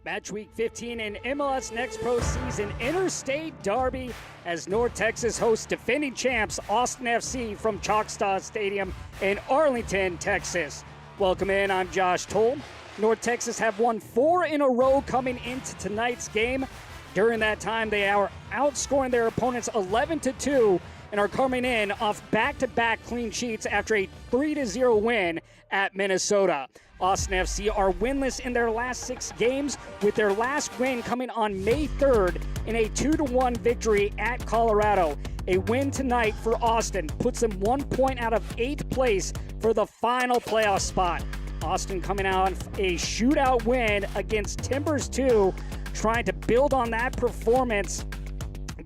Match week 15 in MLS Next Pro Season Interstate Derby as North Texas hosts defending champs Austin FC from Choctaw Stadium in Arlington, Texas. Welcome in, I'm Josh Toll. North Texas have won 4 in a row coming into tonight's game. During that time, they are outscoring their opponents 11-2 and are coming in off back-to-back clean sheets after a 3-0 win at Minnesota. Austin FC are winless in their last 6 games, with their last win coming on May 3rd in a 2-1 victory at Colorado. A win tonight for Austin puts them 1 point out of 8th place for the final playoff spot. Austin coming out a shootout win against Timbers 2, trying to build on that performance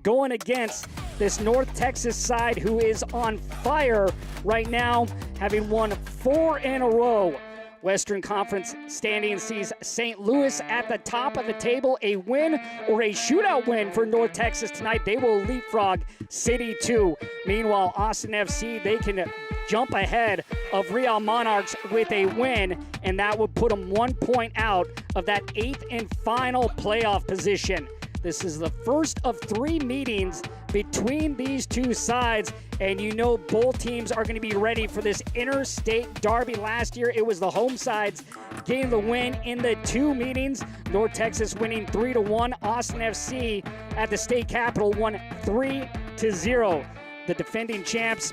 going against this North Texas side who is on fire right now, having won 4 in a row. Western Conference standing sees St. Louis at the top of the table. A win or a shootout win for North Texas tonight, they will leapfrog City 2. Meanwhile, Austin FC, they can jump ahead of Real Monarchs with a win, and that would put them 1 point out of that 8th and final playoff position. This is the first of 3 meetings between these two sides, and you know both teams are going to be ready for this interstate derby. Last year, it was the home sides getting the win in the 2 meetings. North Texas winning 3-1. Austin FC at the state capitol won 3-0. The defending champs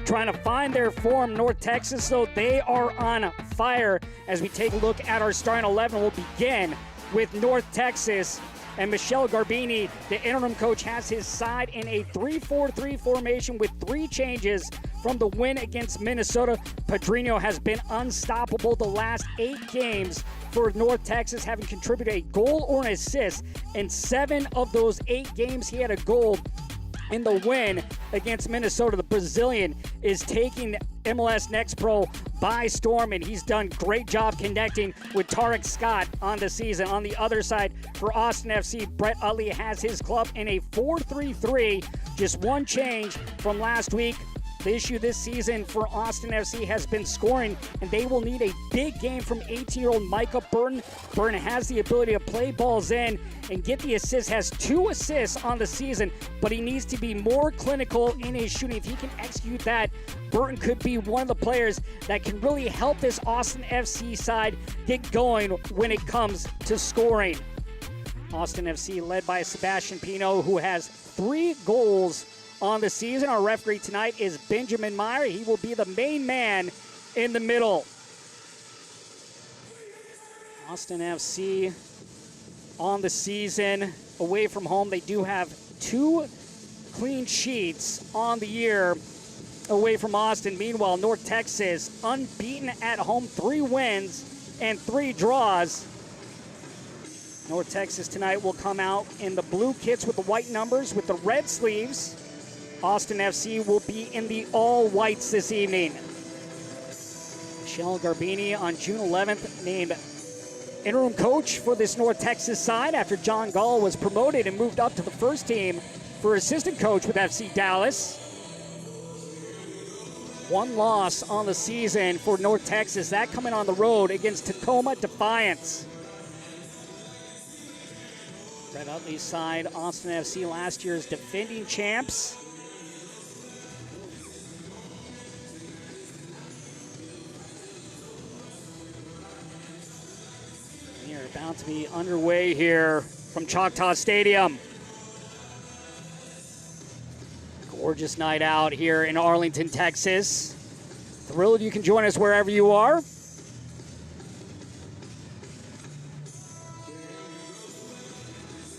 trying to find their form. North Texas, though, they are on fire. As we take a look at our starting 11, we'll begin with North Texas. And Michel Garbini, the interim coach, has his side in a 3-4-3 formation with 3 changes from the win against Minnesota. Padrino has been unstoppable the last 8 games for North Texas, having contributed a goal or an assist. In 7 of those 8 games, he had a goal. In the win against Minnesota, the Brazilian is taking MLS Next Pro by storm, and he's done a great job connecting with Tarek Scott on the season. On the other side, for Austin FC, Brett Utley has his club in a 4-3-3, just 1 change from last week. The issue this season for Austin FC has been scoring, and they will need a big game from 18-year-old Micah Burton. Burton has the ability to play balls in and get the assist, has 2 assists on the season, but he needs to be more clinical in his shooting. If he can execute that, Burton could be one of the players that can really help this Austin FC side get going when it comes to scoring. Austin FC led by Sebastian Pino, who has 3 goals on the season. Our referee tonight is Benjamin Meyer. He will be the main man in the middle. Austin FC on the season, away from home, they do have 2 clean sheets on the year away from Austin. Meanwhile, North Texas unbeaten at home, 3 wins and 3 draws. North Texas tonight will come out in the blue kits with the white numbers with the red sleeves. Austin FC will be in the all-whites this evening. Michel Garbini on June 11th named interim coach for this North Texas side after John Gall was promoted and moved up to the first team for assistant coach with FC Dallas. 1 loss on the season for North Texas, that coming on the road against Tacoma Defiance. Brett Utley's side, Austin FC, last year's defending champs. We are about to be underway here from Choctaw Stadium. Gorgeous night out here in Arlington, Texas. Thrilled you can join us wherever you are.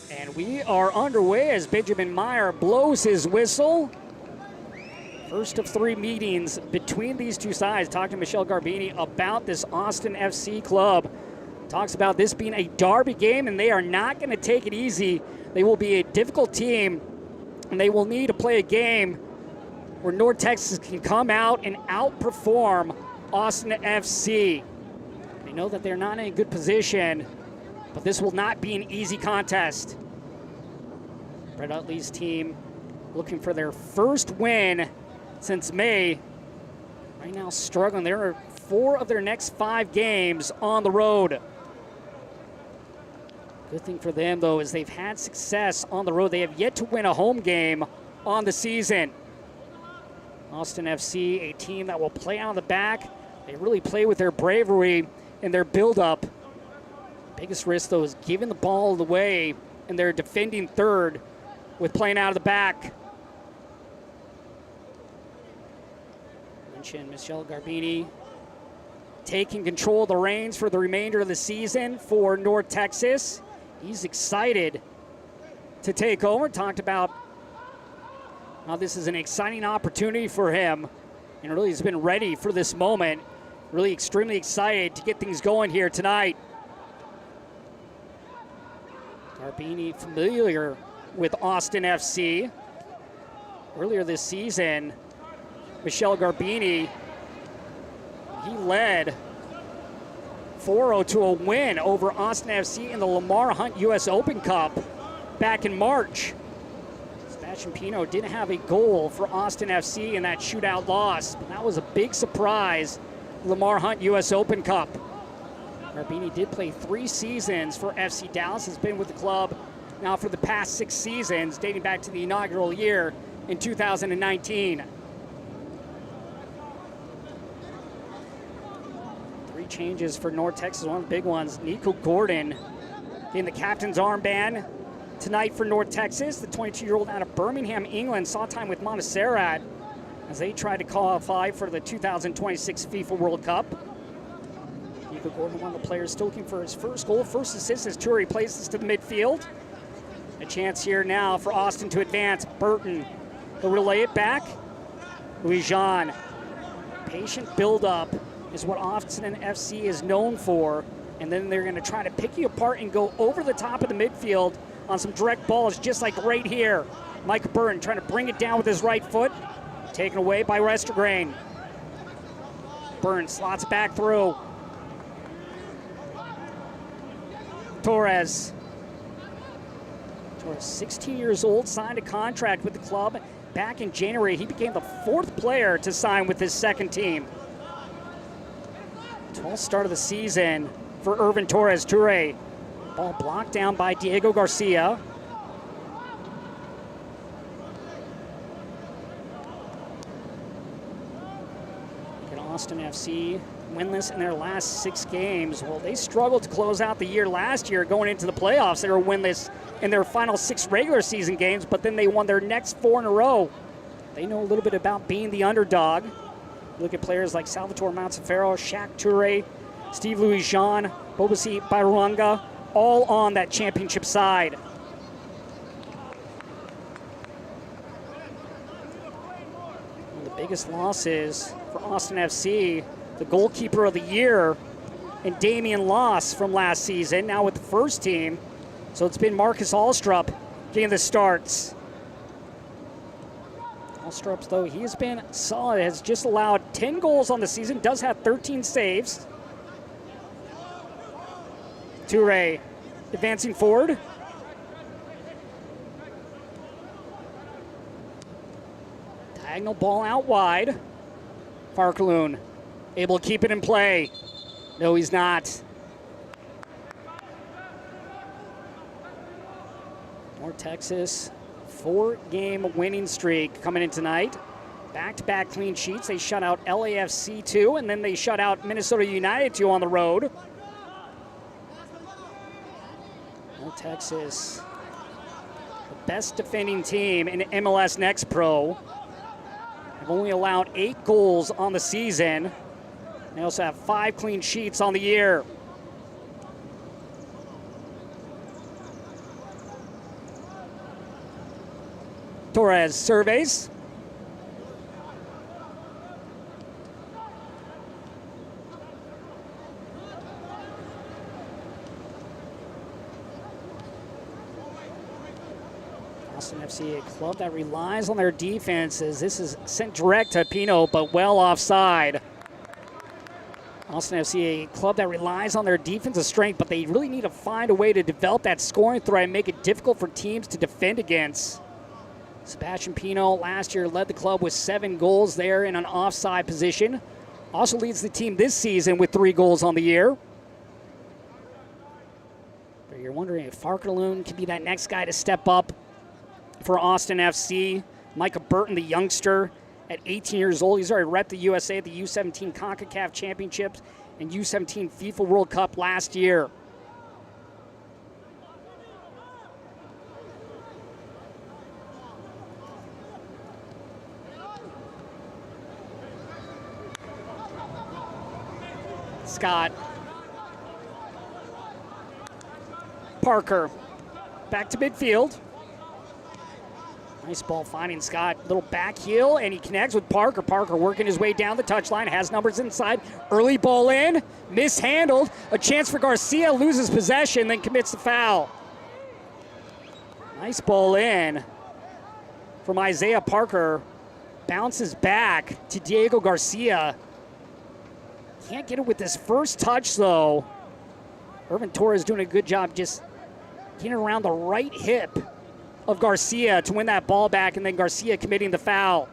And we are underway as Benjamin Meyer blows his whistle. First of 3 meetings between these two sides. Talking to Michel Garbini about this Austin FC club. Talks about this being a derby game, and they are not going to take it easy. They will be a difficult team, and they will need to play a game where North Texas can come out and outperform Austin FC. They know that they're not in a good position, but this will not be an easy contest. Brett Utley's team looking for their first win since May. Right now struggling. There are 4 of their next 5 games on the road. Good thing for them, though, is they've had success on the road. They have yet to win a home game on the season. Austin FC, a team that will play out of the back. They really play with their bravery and their build-up. Biggest risk, though, is giving the ball away, and they're defending third with playing out of the back. Mentioned Michel Garbini taking control of the reins for the remainder of the season for North Texas. He's excited to take over. Talked about how this is an exciting opportunity for him, and really has been ready for this moment. Really extremely excited to get things going here tonight. Garbini familiar with Austin FC. Earlier this season, Michel Garbini, he led 4-0 to a win over Austin FC in the Lamar Hunt U.S. Open Cup back in March. Sebastian Pino didn't have a goal for Austin FC in that shootout loss, but that was a big surprise. Lamar Hunt U.S. Open Cup. Garbini did play 3 seasons for FC Dallas, has been with the club now for the past 6 seasons, dating back to the inaugural year in 2019. 3 changes for North Texas, one of the big ones. Nico Gordon getting the captain's armband tonight for North Texas. The 22-year-old out of Birmingham, England, saw time with Montserrat as they tried to qualify for the 2026 FIFA World Cup. Nico Gordon, one of the players still looking for his first goal, first assist as Toure places to the midfield. A chance here now for Austin to advance. Burton will relay it back. Louis-Jean. Patient build-up is what Austin FC is known for, and then they're going to try to pick you apart and go over the top of the midfield on some direct balls, just like right here. Mike Burton trying to bring it down with his right foot, taken away by Westergrain. Burton slots back through. Torres, 16 years old, signed a contract with the club back in January. He became the 4th player to sign with his second team. 12th start of the season for Irvin Torres. Toure, ball blocked down by Diego Garcia. Look at Austin FC, winless in their last 6 games. Well, they struggled to close out the year last year going into the playoffs. They were winless in their final 6 regular season games, but then they won their next 4 in a row. They know a little bit about being the underdog. Look at players like Salvatore Montefiore, Shaq Toure, Steve Louis-Jean, Bobasi Bairanga, all on that championship side. One of the biggest losses for Austin FC, the goalkeeper of the year, and Damian Loss from last season, now with the first team. So it's been Marcus Alstrup getting the starts. Alstrup, though, he has been solid, has just allowed 10 goals on the season, does have 13 saves. Toure advancing forward. Diagonal ball out wide. Farkaloon able to keep it in play. No, he's not. North Texas, 4-game winning streak coming in tonight. Back-to-back clean sheets. They shut out LAFC 2, and then they shut out Minnesota United 2 on the road. North Texas, the best defending team in MLS Next Pro. Have only allowed 8 goals on the season. They also have 5 clean sheets on the year. Torres surveys. Austin FC, a club that relies on their defenses. This is sent direct to Pino, but well offside. Austin FC, a club that relies on their defensive strength, but they really need to find a way to develop that scoring threat and make it difficult for teams to defend against. Sebastian Pino last year led the club with 7 goals there in an offside position. Also leads the team this season with 3 goals on the year. For your you're wondering if Farkerloon can be that next guy to step up for Austin FC. Micah Burton, the youngster, at 18 years old. He's already repped the USA at the U17 CONCACAF Championships and U17 FIFA World Cup last year. Scott. Parker. Back to midfield. Nice ball finding Scott. Little back heel, and he connects with Parker. Parker working his way down the touchline, has numbers inside. Early ball in, mishandled. A chance for Garcia, loses possession, then commits the foul. Nice ball in from Isaiah Parker. Bounces back to Diego Garcia. Can't get it with this first touch, though. Irvin Torres doing a good job just getting around the right hip of Garcia to win that ball back, and then Garcia committing the foul.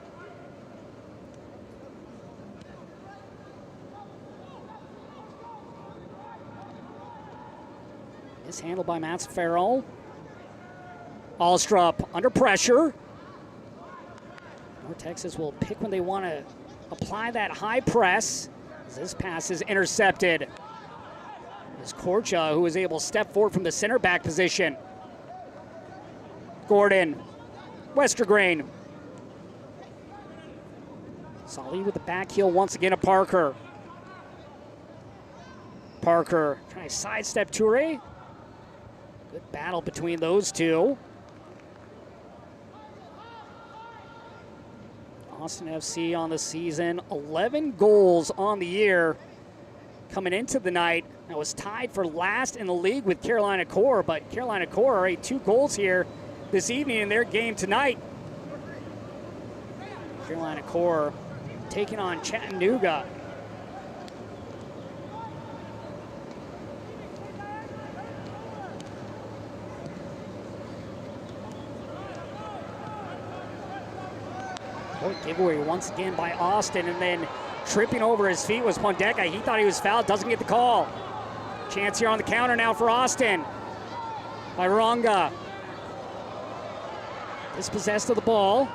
Mishandled by Mats Farrell. Alstrup under pressure. North Texas will pick when they want to apply that high press. This pass is intercepted. It's Korcha who is able to step forward from the center back position. Gordon, Westergrain. Salih with the back heel once again to Parker. Parker trying to sidestep Toure. Good battle between those two. Austin FC on the season, 11 goals on the year. Coming into the night, that was tied for last in the league with Carolina Core, but Carolina Core already 2 goals here this evening in their game tonight. Carolina Core taking on Chattanooga. Point giveaway once again by Austin, and then tripping over his feet was Pondeka. He thought he was fouled, doesn't get the call. Chance here on the counter now for Austin by Ronga. Dispossessed of the ball.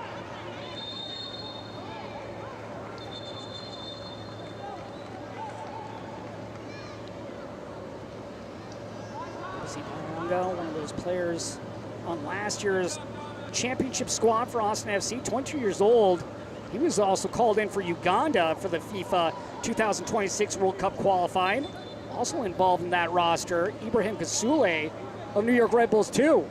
Ronga, one of those players on last year's championship squad for Austin FC, 22 years old. He was also called in for Uganda for the FIFA 2026 World Cup qualifying. Also involved in that roster, Ibrahim Kasule of New York Red Bulls too.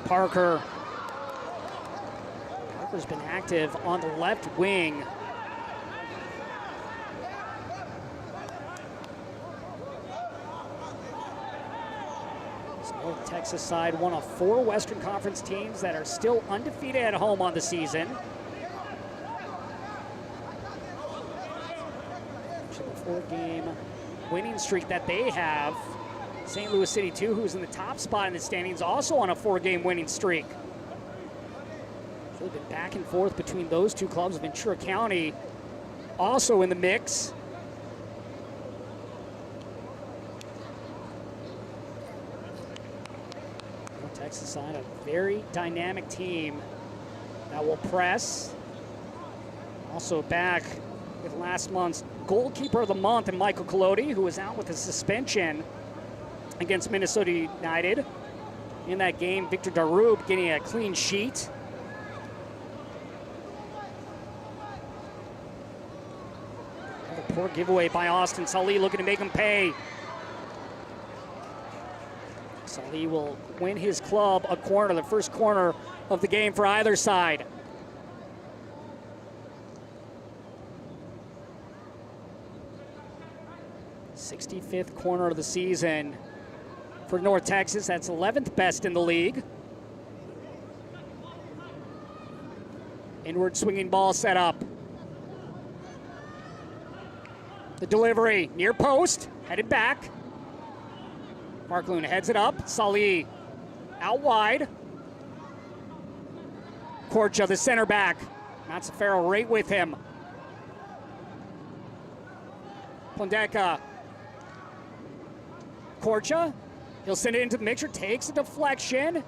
Parker. Parker's been active on the left wing. This North Texas side, one of 4 Western Conference teams that are still undefeated at home on the season. Actually, the 4-game winning streak that they have. St. Louis City, too, who's in the top spot in the standings, also on a 4-game winning streak. Really been back and forth between those two clubs. Ventura County also in the mix. North Texas side, a very dynamic team that will press. Also back with last month's goalkeeper of the month, and Michael Colodi, who was out with a suspension against Minnesota United. In that game, Victor Darub getting a clean sheet. Another poor giveaway by Austin. Salih looking to make him pay. Salih will win his club a corner, the first corner of the game for either side. '65th corner of the season for North Texas. That's 11th best in the league. Inward swinging ball set up. The delivery near post, headed back. Parkloon heads it up. Salih out wide. Korcha, the center back. Matsafaro right with him. Pondeka. Korcha. He'll send it into the mixture. Takes a deflection.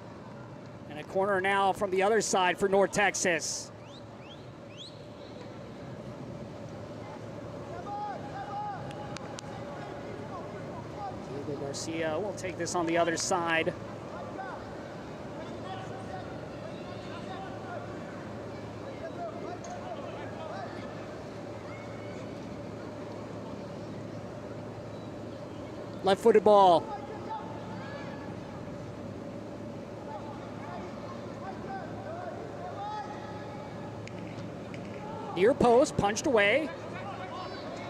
And a corner now from the other side for North Texas. Diego Garcia will take this on the other side. Left-footed ball. Near post, punched away.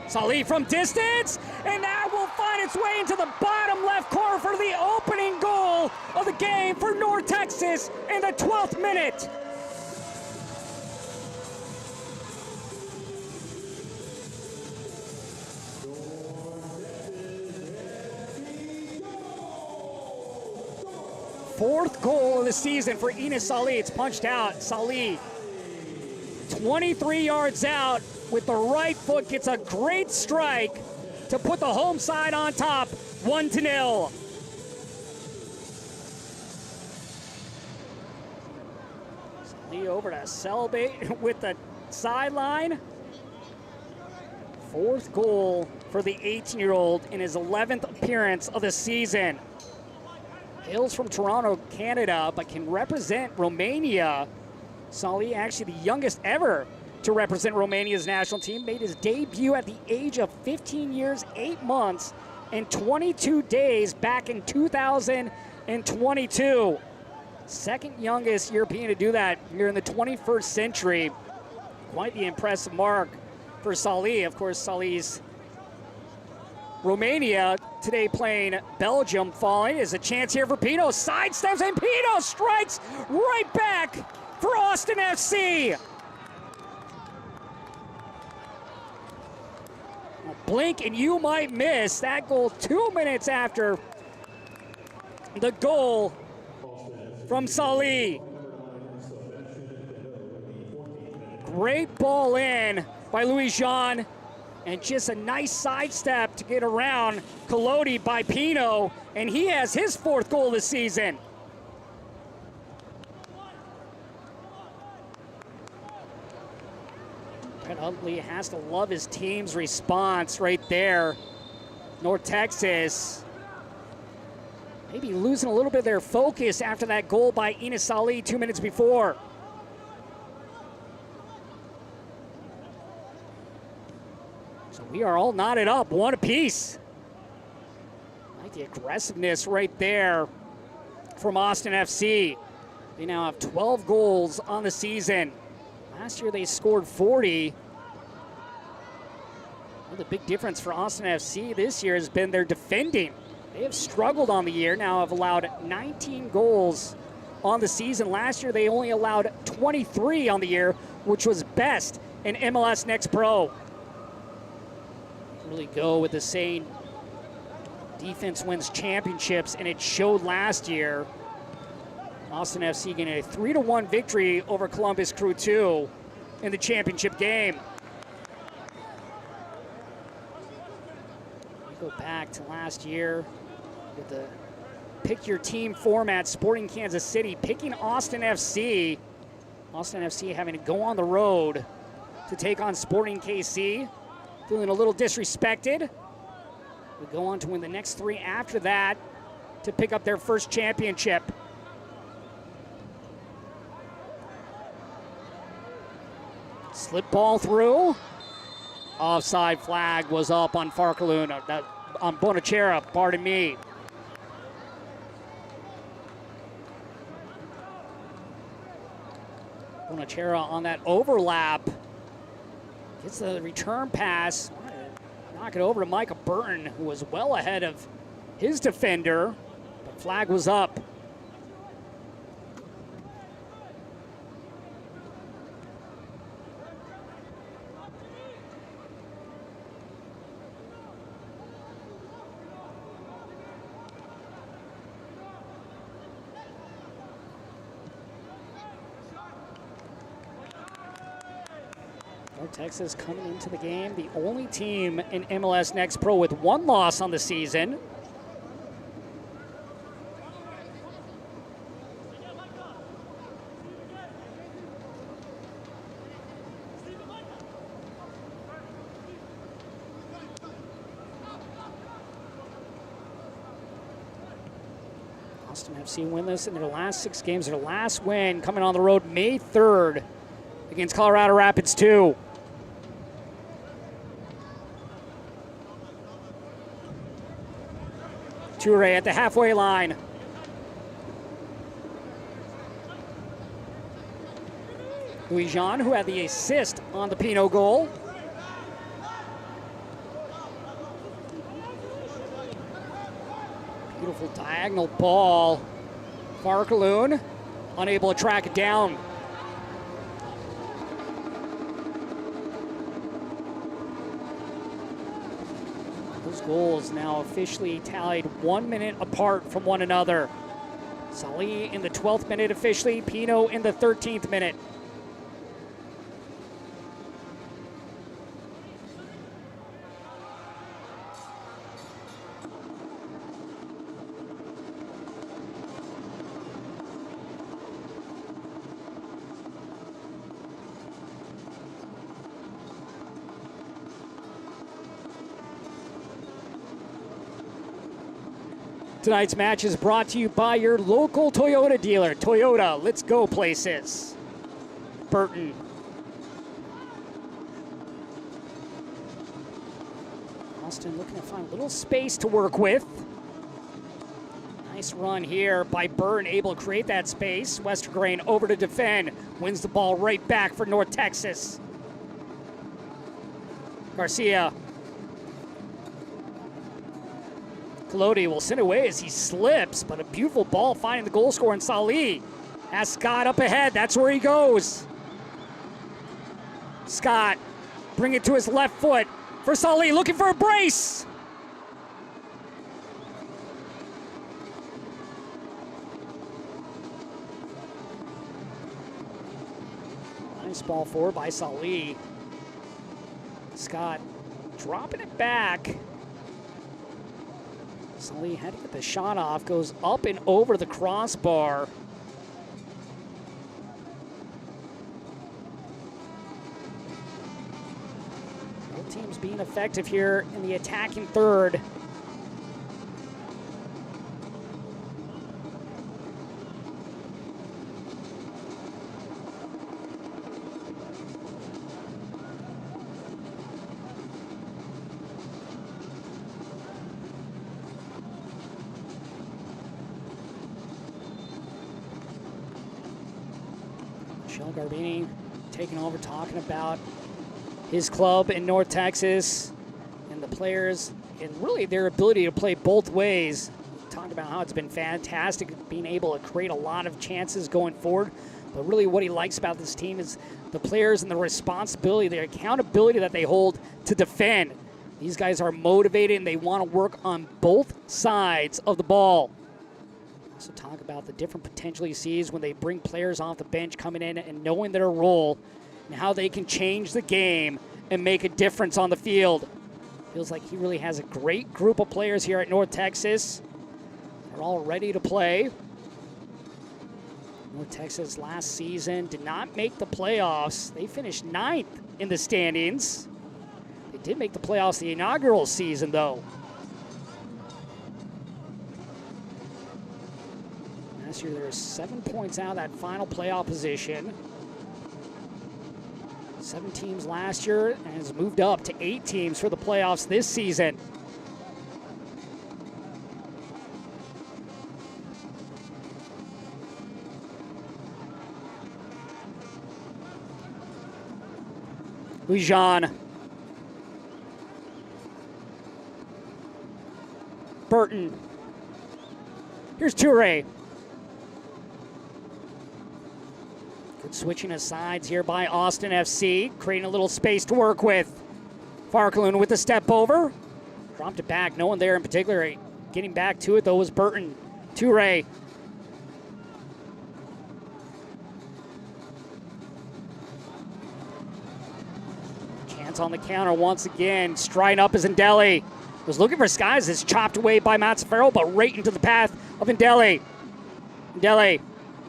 Salih from distance, and that will find its way into the bottom left corner for the opening goal of the game for North Texas in the 12th minute. Fourth goal of the season for Enes Salih. It's punched out. Salih, 23 yards out with the right foot, gets a great strike to put the home side on top, 1-0. Salih over to Selbate with the sideline. Fourth goal for the 18-year-old in his 11th appearance of the season. Hails from Toronto, Canada, but can represent Romania. Salih, actually the youngest ever to represent Romania's national team, made his debut at the age of 15 years, 8 months, and 22 days back in 2022. Second youngest European to do that here in the 21st century. Quite the impressive mark for Salih. Of course, Salih's Romania today playing Belgium. Falling is a chance here for Pino. Sidesteps and Pino strikes right back for Austin FC. Blink and you might miss that goal 2 minutes after the goal from Salih. Great ball in by Louis Jean. And just a nice sidestep to get around Collodi by Pino, and he has his fourth goal of the season. Brett Huntley has to love his team's response right there. North Texas maybe losing a little bit of their focus after that goal by Enes Salih 2 minutes before. We are all knotted up, one apiece. I like the aggressiveness right there from Austin FC. They now have 12 goals on the season. Last year they scored 40. Well, the big difference for Austin FC this year has been their defending. They have struggled on the year, now have allowed 19 goals on the season. Last year they only allowed 23 on the year, which was best in MLS Next Pro. Really go with the saying, defense wins championships, and it showed last year. Austin FC getting a 3-1 victory over Columbus Crew 2 in the championship game. We go back to last year with the pick your team format, Sporting Kansas City picking Austin FC. Austin FC having to go on the road to take on Sporting KC. Feeling a little disrespected. We go on to win the next 3 after that to pick up their first championship. Slip ball through. Offside flag was up on Farkaloon, on Bonachera, pardon me. Bonachera on that overlap. Gets the return pass. Knock it over to Micah Burton, who was well ahead of his defender. The flag was up. North Texas coming into the game, the only team in MLS Next Pro with one loss on the season. Austin FC winless in their last 6 games. Their last win coming on the road May 3rd against Colorado Rapids 2. Toure at the halfway line. Louis Jean, who had the assist on the Pino goal. Beautiful diagonal ball. Farkaloon unable to track it down. Those goals now officially tallied 1 minute apart from one another. Salih in the 12th minute officially, Pino in the 13th minute. Tonight's match is brought to you by your local Toyota dealer. Toyota, let's go places. Burton. Austin looking to find a little space to work with. Nice run here by Burton, able to create that space. Westergrain over to defend. Wins the ball right back for North Texas. Garcia. Colodi will send away as he slips, but a beautiful ball finding the goal scorer in Salih. Has Scott up ahead, that's where he goes. Scott, bring it to his left foot for Salih, looking for a brace. Nice ball forward by Salih. Scott dropping it back. Salih had to get the shot off, goes up and over the crossbar. Both teams being effective here in the attacking third. Michelle Garbini taking over, talking about his club in North Texas and the players and really their ability to play both ways. Talked about how it's been fantastic being able to create a lot of chances going forward. But really what he likes about this team is the players and the responsibility, the accountability that they hold to defend. These guys are motivated and they want to work on both sides of the ball. Also talk about the different potential he sees when they bring players off the bench coming in and knowing their role and how they can change the game and make a difference on the field. Feels like he really has a great group of players here at North Texas. They're all ready to play. North Texas last season did not make the playoffs. They finished 9th in the standings. They did make the playoffs the inaugural season, though. Last year, there were 7 points out of that final playoff position. 7 teams last year, and has moved up to 8 teams for the playoffs this season. Lujan. Burton. Here's Toure. Good switching of sides here by Austin FC, creating a little space to work with. Farkaloon with the step over. Dropped it back, no one there in particular. Getting back to it though was Burton. Toure. Hands on the counter once again. Striding up is Indeli. Was looking for skies. It's chopped away by Mazzaferro, but right into the path of Indeli. Indeli,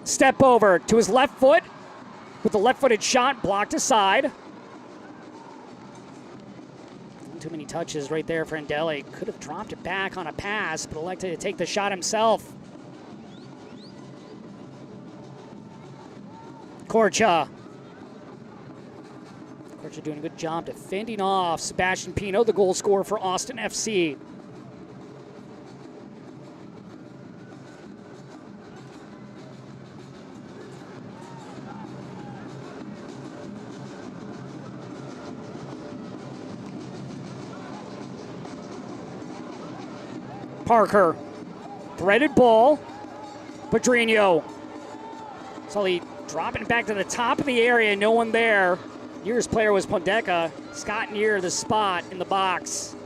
step over to his left foot with the left-footed shot blocked aside. Not too many touches right there for Indeli. Could have dropped it back on a pass, but elected to take the shot himself. Corcha doing a good job defending off Sebastian Pino, the goal scorer for Austin FC. Parker, threaded ball. Pedrinho. Sully dropping it back to the top of the area, no one there. Nearest player was Pondeca. Scott near the spot in the box.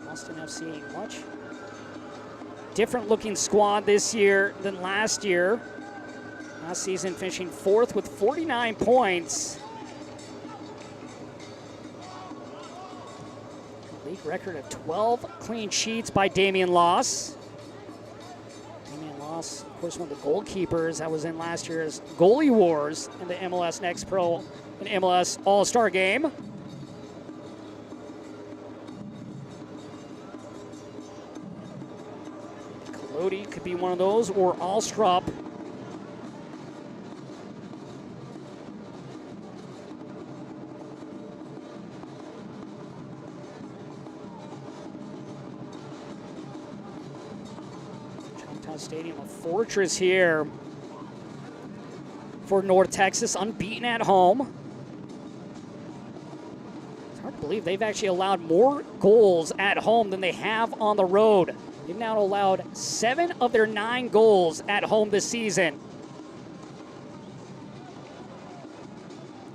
Austin FC, much different looking squad this year than last year. Last season finishing 4th with 49 points. League record of 12 clean sheets by Damian Loss. Damian Loss, of course, one of the goalkeepers that was in last year's Goalie Wars in the MLS Next Pro and MLS All-Star Game. Colodi could be one of those, or Alstrup. Stadium, a fortress here for North Texas, unbeaten at home. It's hard to believe they've actually allowed more goals at home than they have on the road. They've now allowed 7 of their 9 goals at home this season.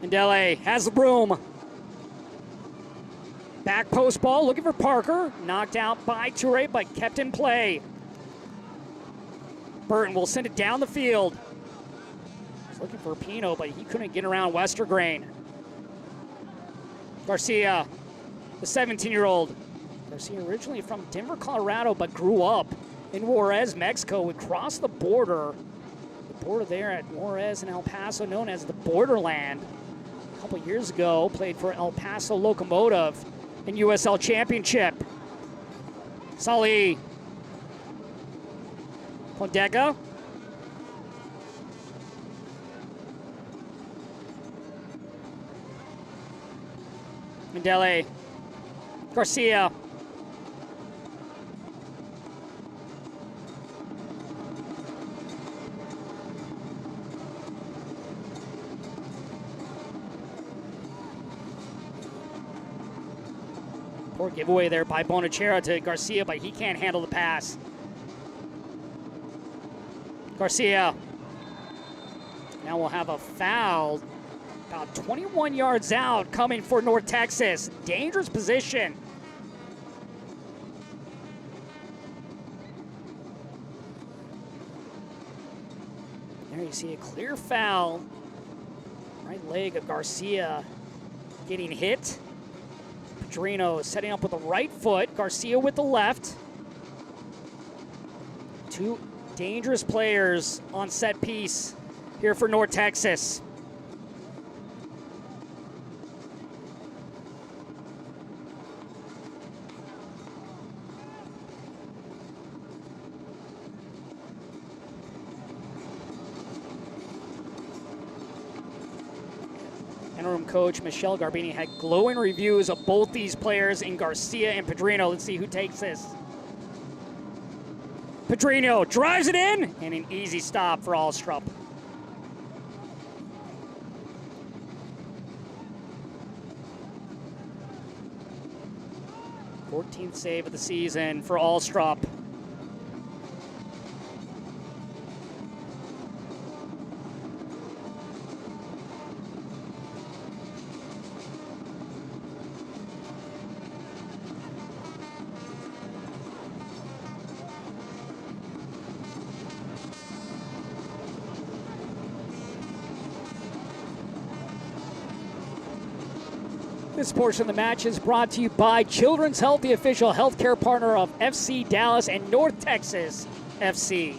Indeli has the broom. Back post ball, looking for Parker. Knocked out by Toure, but kept in play. Burton will send it down the field. He's looking for Pino, but he couldn't get around Westergrain. Garcia, the 17-year-old. Garcia originally from Denver, Colorado, but grew up in Juarez, Mexico. Would cross the border. The border there at Juarez and El Paso, known as the Borderland. A couple years ago, played for El Paso Locomotive in USL Championship. Sully. Pondeca. Indeli. Garcia. Poor giveaway there by Bonachera to Garcia, but he can't handle the pass. Garcia. Now we'll have a foul about 21 yards out coming for North Texas. Dangerous position. There you see a clear foul. Right leg of Garcia getting hit. Pedrinho setting up with the right foot. Garcia with the left. Two dangerous players on set piece here for North Texas. Interim coach Michelle Garbini had glowing reviews of both these players in Garcia and Pedrinho. Let's see who takes this. Pedrinho drives it in, and an easy stop for Alstrup. Fourteenth save of the season for Alstrup. This portion of the match is brought to you by Children's Health, the official healthcare partner of FC Dallas and North Texas FC.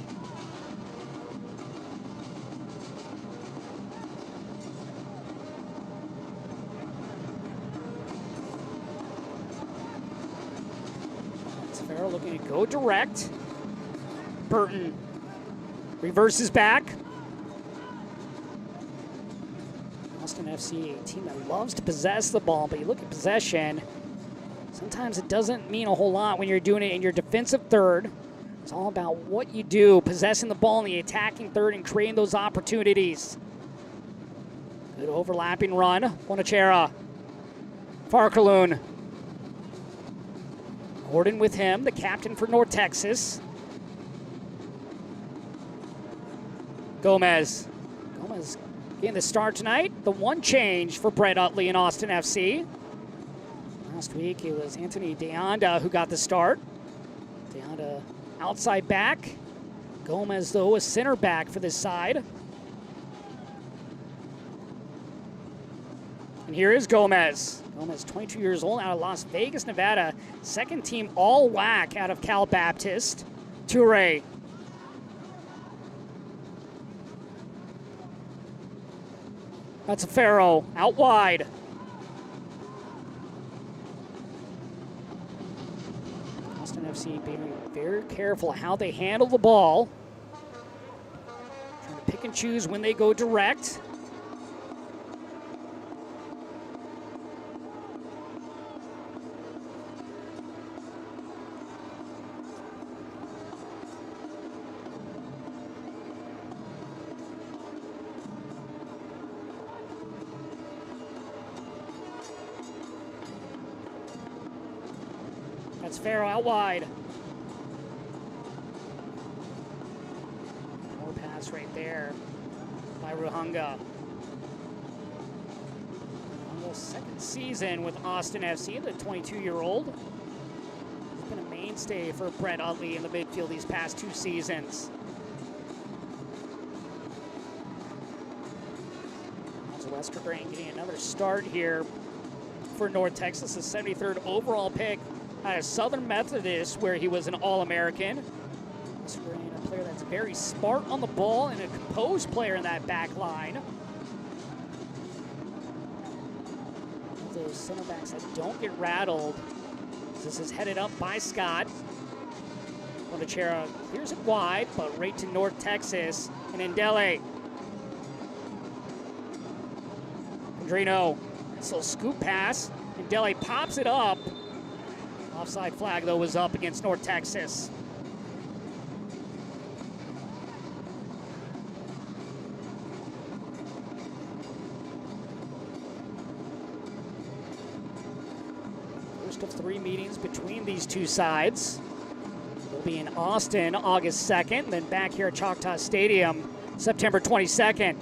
Farrell looking to go direct. Burton reverses back. Austin FC, a team that loves to possess the ball, but you look at possession, sometimes it doesn't mean a whole lot when you're doing it in your defensive third. It's all about what you do, possessing the ball in the attacking third and creating those opportunities. Good overlapping run. Bonachera. Farkaloon. Gordon with him, the captain for North Texas. Gomez. Gomez getting the start tonight. The one change for Brett Utley and Austin FC. Last week it was Anthony Deonda who got the start. Deonda outside back. Gomez, though, a center back for this side. And here is Gomez. Gomez, 22 years old, out of Las Vegas, Nevada. Second team all WAC out of Cal Baptist. Toure. That's a Farrow out wide. Austin FC being very careful how they handle the ball. Trying to pick and choose when they go direct. That's Farrow out wide. More pass right there by Ruhanga. Ruhanga's second season with Austin FC, the 22-year-old. He's been a mainstay for Brett Utley in the midfield these past 2 seasons. Westergrain getting another start here for North Texas, the 73rd overall pick out of Southern Methodist, where he was an All-American. Westergrain, a player that's very smart on the ball and a composed player in that back line. Those center backs that don't get rattled. This is headed up by Scott. Bonachera clears it wide, but right to North Texas and Ndele. Andrino, nice little scoop pass. Ndele pops it up. Offside flag, though, was up against North Texas. First of 3 meetings between these two sides. Will be in Austin August 2nd, then back here at Choctaw Stadium September 22nd.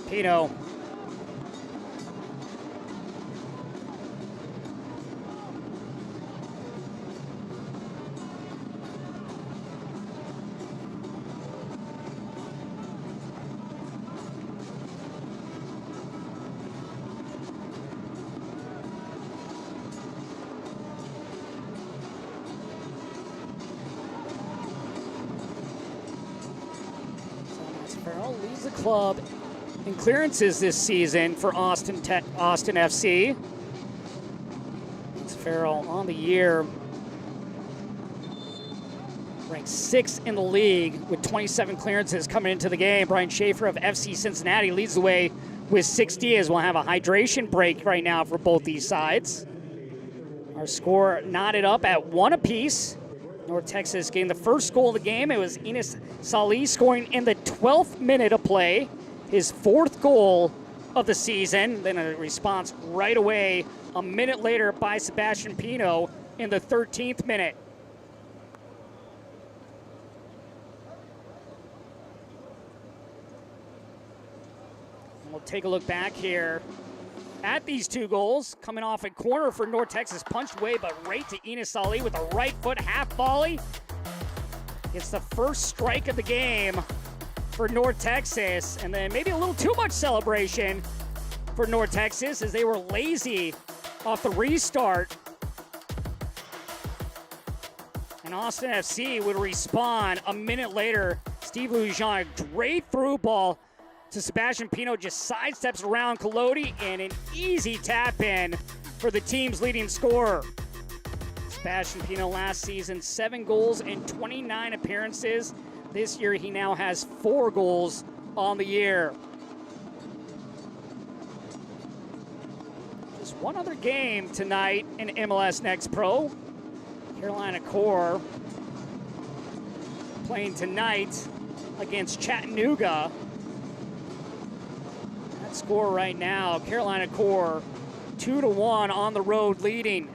Pino. Farrell leads the club in clearances this season for Austin FC. It's Farrell on the year, ranked 6th in the league with 27 clearances coming into the game. Brian Schaefer of FC Cincinnati leads the way with 60 as we'll have a hydration break right now for both these sides. Our score knotted up at 1 apiece. North Texas getting the first goal of the game. It was Enes Salih scoring in the 12th minute of play, his 4th goal of the season. Then a response right away a minute later by Sebastian Pino in the 13th minute. We'll take a look back here at these two goals. Coming off a corner for North Texas, punched away, but right to Enos Ali with a right foot half volley. It's the first strike of the game for North Texas, and then maybe a little too much celebration for North Texas as they were lazy off the restart. And Austin FC would respond a minute later. Steve Lujan, a great through ball to Sebastian Pino, just sidesteps around Colodi, and an easy tap in for the team's leading scorer. Sebastian Pino last season, 7 goals in 29 appearances. This year he now has 4 goals on the year. Just one other game tonight in MLS Next Pro. Carolina Core playing tonight against Chattanooga. That score right now, Carolina Core 2-1 on the road leading.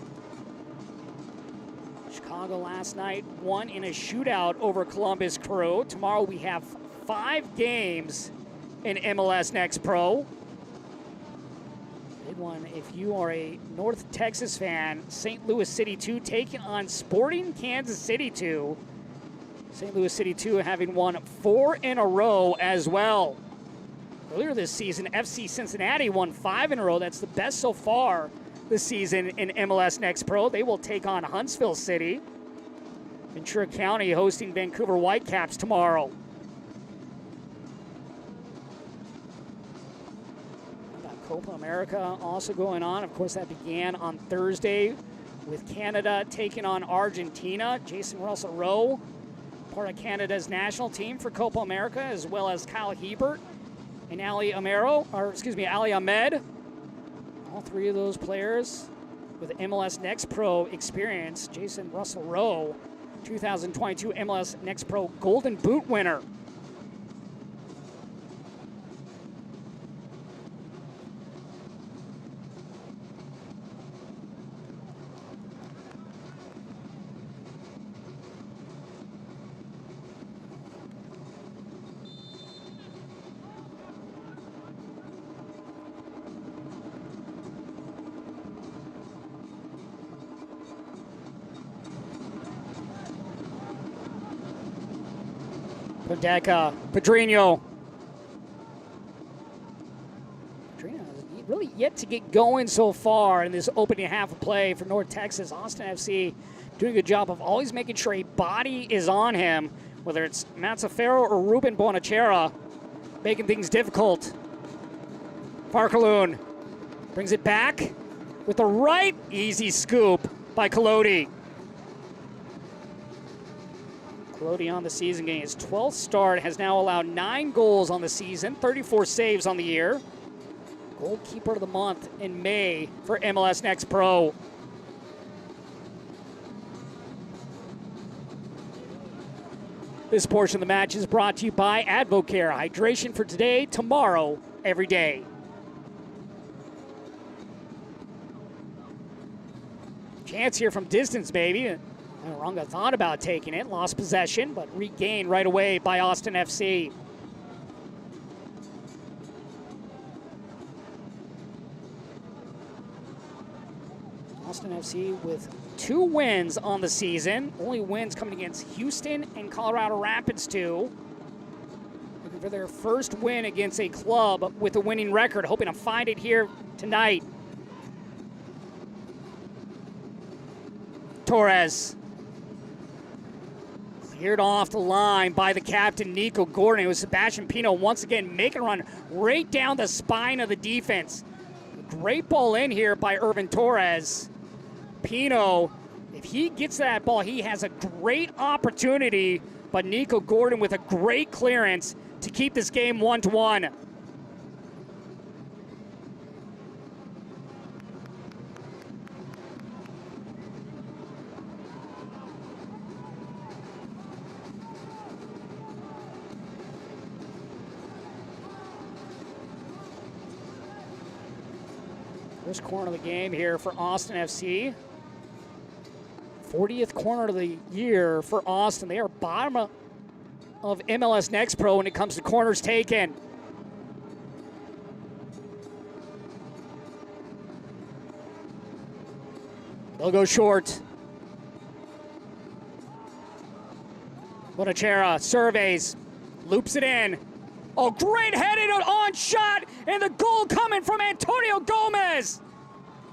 Chicago last night won in a shootout over Columbus Crew. Tomorrow we have 5 games in MLS Next Pro. Big one if you are a North Texas fan. St. Louis City 2 taking on Sporting Kansas City 2. St. Louis City 2 having won 4 in a row as well. Earlier this season, FC Cincinnati won 5 in a row. That's the best so far this season in MLS Next Pro. They will take on Huntsville City. Ventura County hosting Vancouver Whitecaps tomorrow. Copa America also going on. Of course, that began on Thursday with Canada taking on Argentina. Jason Russell Rowe, part of Canada's national team for Copa America, as well as Kyle Hebert and Ali Ahmed. All 3 of those players with MLS Next Pro experience. Jason Russell Rowe, 2022 MLS Next Pro Golden Boot winner. Deca, Pedrinho. Pedrinho has really yet to get going so far in this opening half of play for North Texas. Austin FC doing a good job of always making sure a body is on him, whether it's Mazzafero or Ruben Bonachera, making things difficult. Farkaloon brings it back with the right easy scoop by Colodi. Colodi on the season, getting his 12th start, has now allowed 9 goals on the season, 34 saves on the year. Goalkeeper of the month in May for MLS Next Pro. This portion of the match is brought to you by Advocare. Hydration for today, tomorrow, every day. Chance here from distance, baby. Runga thought about taking it, lost possession, but regained right away by Austin FC. Austin FC with 2 wins on the season. Only wins coming against Houston and Colorado Rapids 2. Looking for their first win against a club with a winning record, hoping to find it here tonight. Torres. Cleared off the line by the captain, Nico Gordon. It was Sebastian Pino once again making a run right down the spine of the defense. Great ball in here by Irvin Torres. Pino, if he gets that ball, he has a great opportunity, but Nico Gordon with a great clearance to keep this game 1-1. First corner of the game here for Austin FC. 40th corner of the year for Austin. They are bottom of MLS Next Pro when it comes to corners taken. They'll go short. Bonachera surveys, loops it in. Oh, great headed on shot, and the goal coming from Antonio Gomez.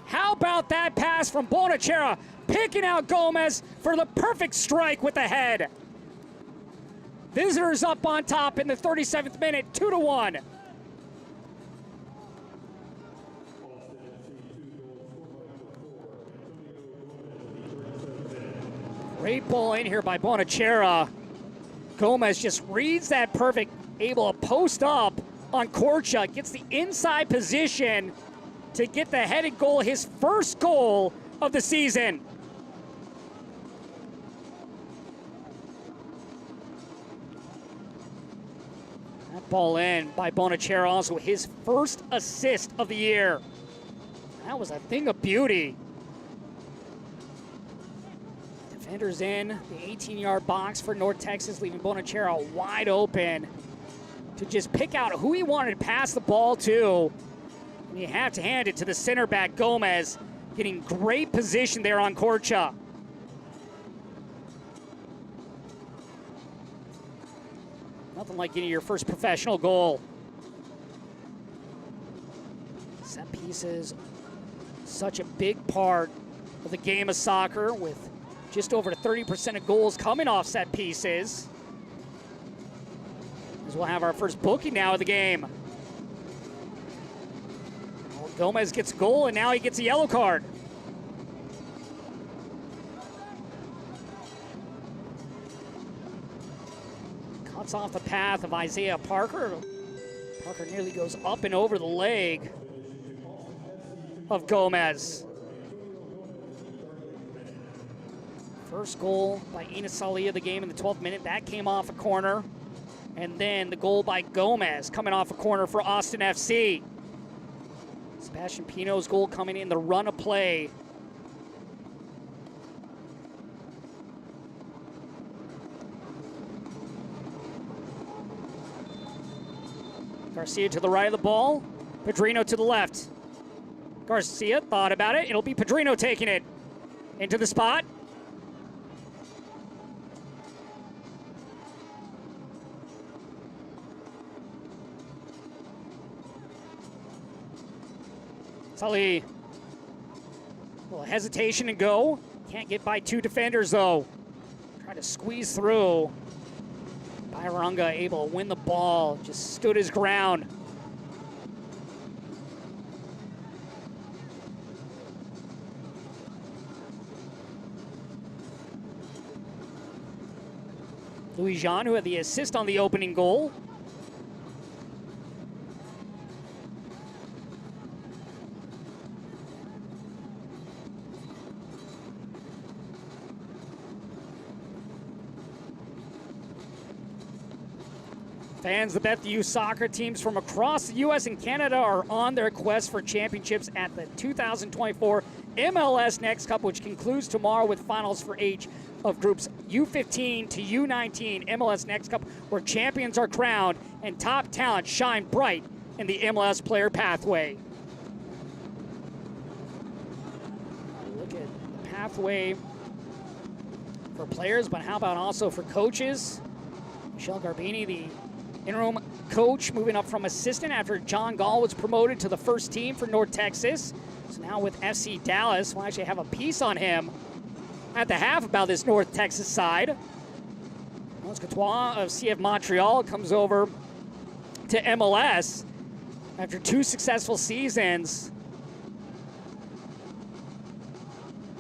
How about that pass from Bonachera, picking out Gomez for the perfect strike with the head. Visitors up on top in the 37th minute, 2-1. Great ball in here by Bonachera. Gomez just reads that perfect, able to post up on Korcha, gets the inside position to get the headed goal, his first goal of the season. That ball in by Bonachera, also his first assist of the year. That was a thing of beauty. Defenders in the 18-yard box for North Texas, leaving Bonachera wide open to just pick out who he wanted to pass the ball to. And you have to hand it to the center back, Gomez, getting great position there on Korcha. Nothing like getting your first professional goal. Set pieces, such a big part of the game of soccer, with just over 30% of goals coming off set pieces. As we'll have our first booking now of the game. Well, Gomez gets a goal, and now he gets a yellow card. Cuts off the path of Isaiah Parker. Parker nearly goes up and over the leg of Gomez. First goal by Enes Salih of the game in the 12th minute. That came off a corner. And then the goal by Gomez coming off a corner for Austin FC. Sebastian Pino's goal coming in the run of play. Garcia to the right of the ball. Pedrino to the left. Garcia thought about it. It'll be Pedrino taking it into the spot. Salih, a little hesitation and go. Can't get by two defenders though. Try to squeeze through. Byronga able to win the ball, just stood his ground. Louis Jean, who had the assist on the opening goal. Fans that bet the youth soccer teams from across the U.S. and Canada are on their quest for championships at the 2024 MLS Next Cup, which concludes tomorrow with finals for each of groups U15 to U19 MLS Next Cup, where champions are crowned and top talent shine bright in the MLS player pathway. Look at the pathway for players, but how about also for coaches? Michelle Garbini, the interim coach, moving up from assistant after John Gall was promoted to the first team for North Texas. So now with FC Dallas, we'll actually have a piece on him at the half about this North Texas side. Alex Courtois of CF Montreal comes over to MLS after 2 successful seasons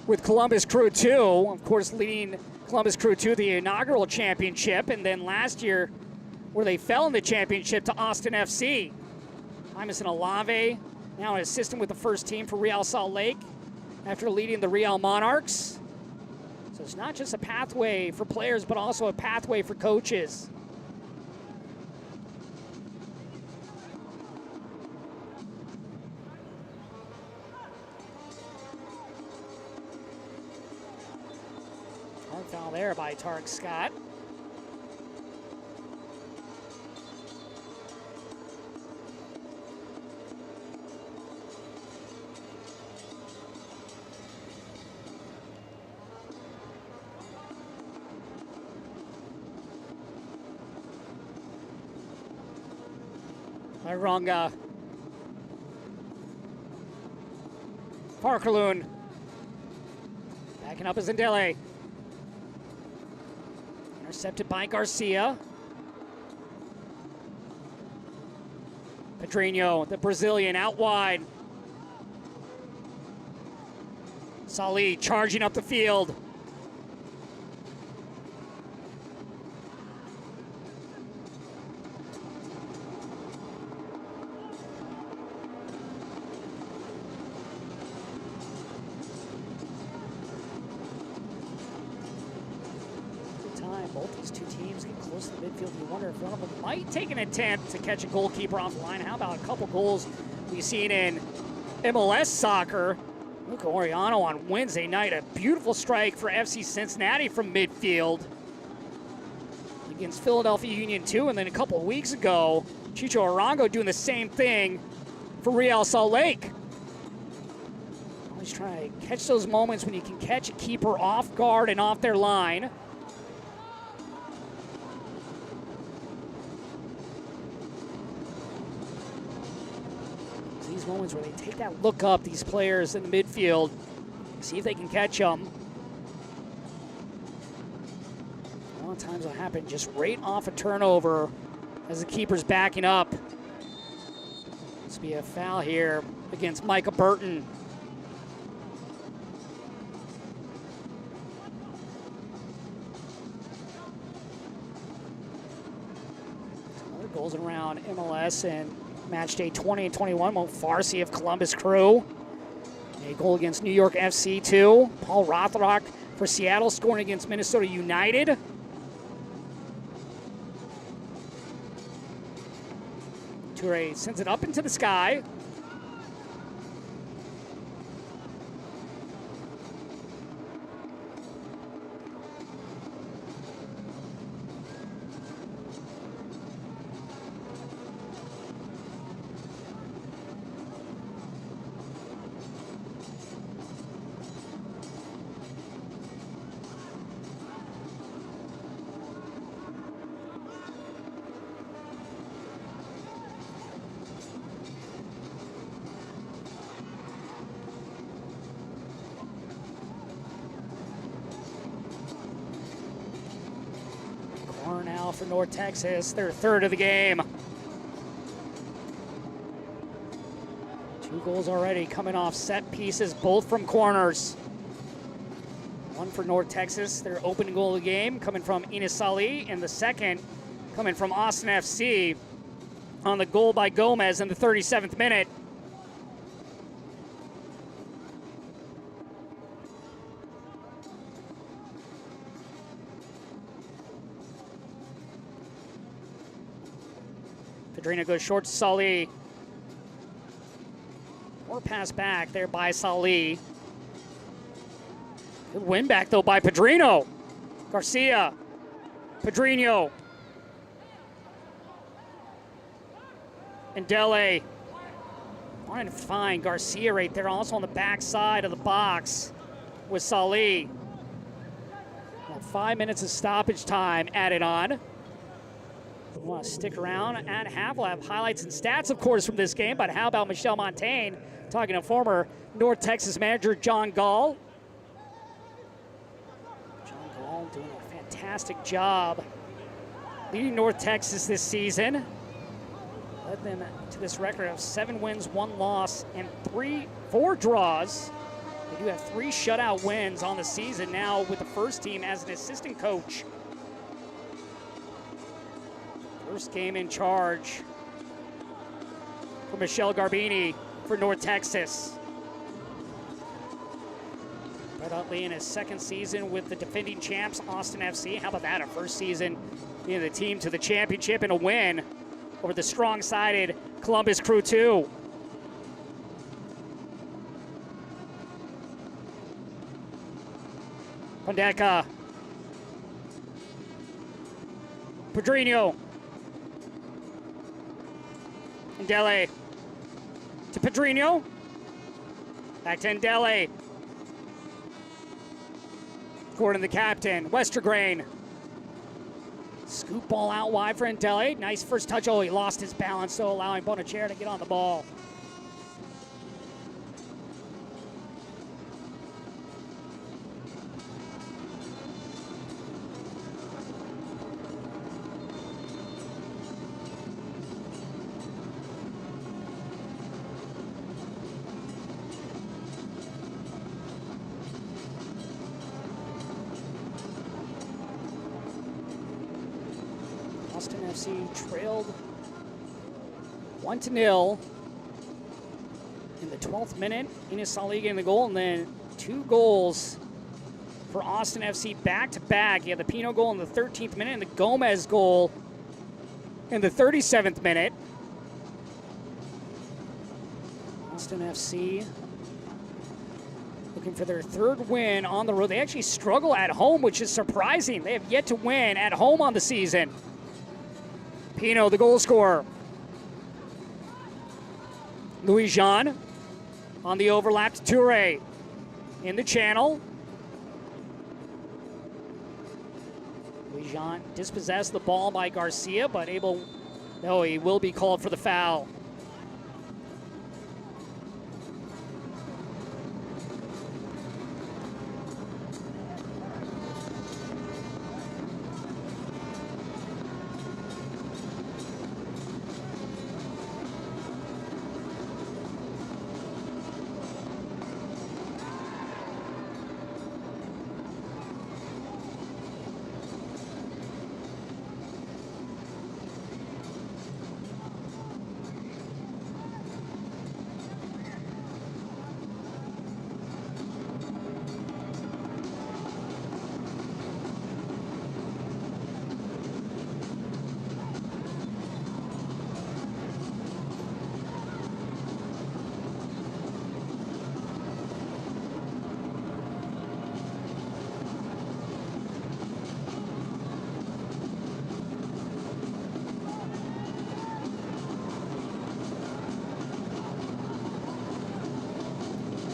with Columbus Crew 2, of course leading Columbus Crew 2 the inaugural championship, and then last year where they fell in the championship to Austin FC. Jameson Olave, now an assistant with the first team for Real Salt Lake after leading the Real Monarchs. So it's not just a pathway for players, but also a pathway for coaches. Hard foul there by Tarek Scott. Ironga. Parkerloon. Backing up is Ndele. Intercepted by Garcia. Pedrinho, the Brazilian, out wide. Salih charging up the field. Both these two teams get close to the midfield. You wonder if one of them might take an attempt to catch a goalkeeper off the line. How about a couple goals we've seen in MLS soccer? Luca Oriano on Wednesday night, a beautiful strike for FC Cincinnati from midfield against Philadelphia Union 2, and then a couple of weeks ago, Chicho Arango doing the same thing for Real Salt Lake. Always try to catch those moments when you can catch a keeper off guard and off their line. These moments where they take that look up, these players in the midfield, see if they can catch them. A lot of times it'll happen just right off a turnover as the keeper's backing up. This will be a foul here against Micah Burton. Some other goals around MLS and match day 20 and 21, Mo Farsi of Columbus Crew. A goal against New York FC too. Paul Rothrock for Seattle scoring against Minnesota United. Toure sends it up into the sky. Now for North Texas, their third of the game. 2 goals already coming off set pieces, both from corners. One for North Texas, their opening goal of the game, coming from Enes Salih, and the second coming from Austin FC on the goal by Gomez in the 37th minute. Pedrinho goes short to Salih. Or pass back there by Salih. Good win back though by Pedrinho. Garcia. Pedrinho. Ndele. Wanting to find Garcia right there, also on the back side of the box with Salih. 5 minutes of stoppage time added on. If you want to stick around at half, we'll have highlights and stats, of course, from this game. But how about Michelle Montaigne talking to former North Texas manager John Gall? John Gall doing a fantastic job leading North Texas this season. Led them to this record of 7 wins, 1 loss, and 4 draws. They do have 3 shutout wins on the season now with the first team as an assistant coach. First game in charge for Michelle Garbini for North Texas. Brett Utley in his second season with the defending champs, Austin FC. How about that, a first season in the team to the championship and a win over the strong-sided Columbus Crew 2. Pondeka. Pedrinho. Ndele to Pedrinho. Back to Ndele. Gordon, the captain. Westergrain. Scoop ball out wide for Entele. Nice first touch. Oh, he lost his balance, so allowing Bonachera to get on the ball. Austin FC trailed 1-0 in the 12th minute. Ines Ali getting the goal, and then 2 goals for Austin FC back-to-back. You have the Pino goal in the 13th minute and the Gomez goal in the 37th minute. Austin FC looking for their 3rd win on the road. They actually struggle at home, which is surprising. They have yet to win at home on the season. Pino, the goal scorer. Louis Jean on the overlap to Toure in the channel. Louis Jean dispossessed the ball by Garcia, but he will be called for the foul.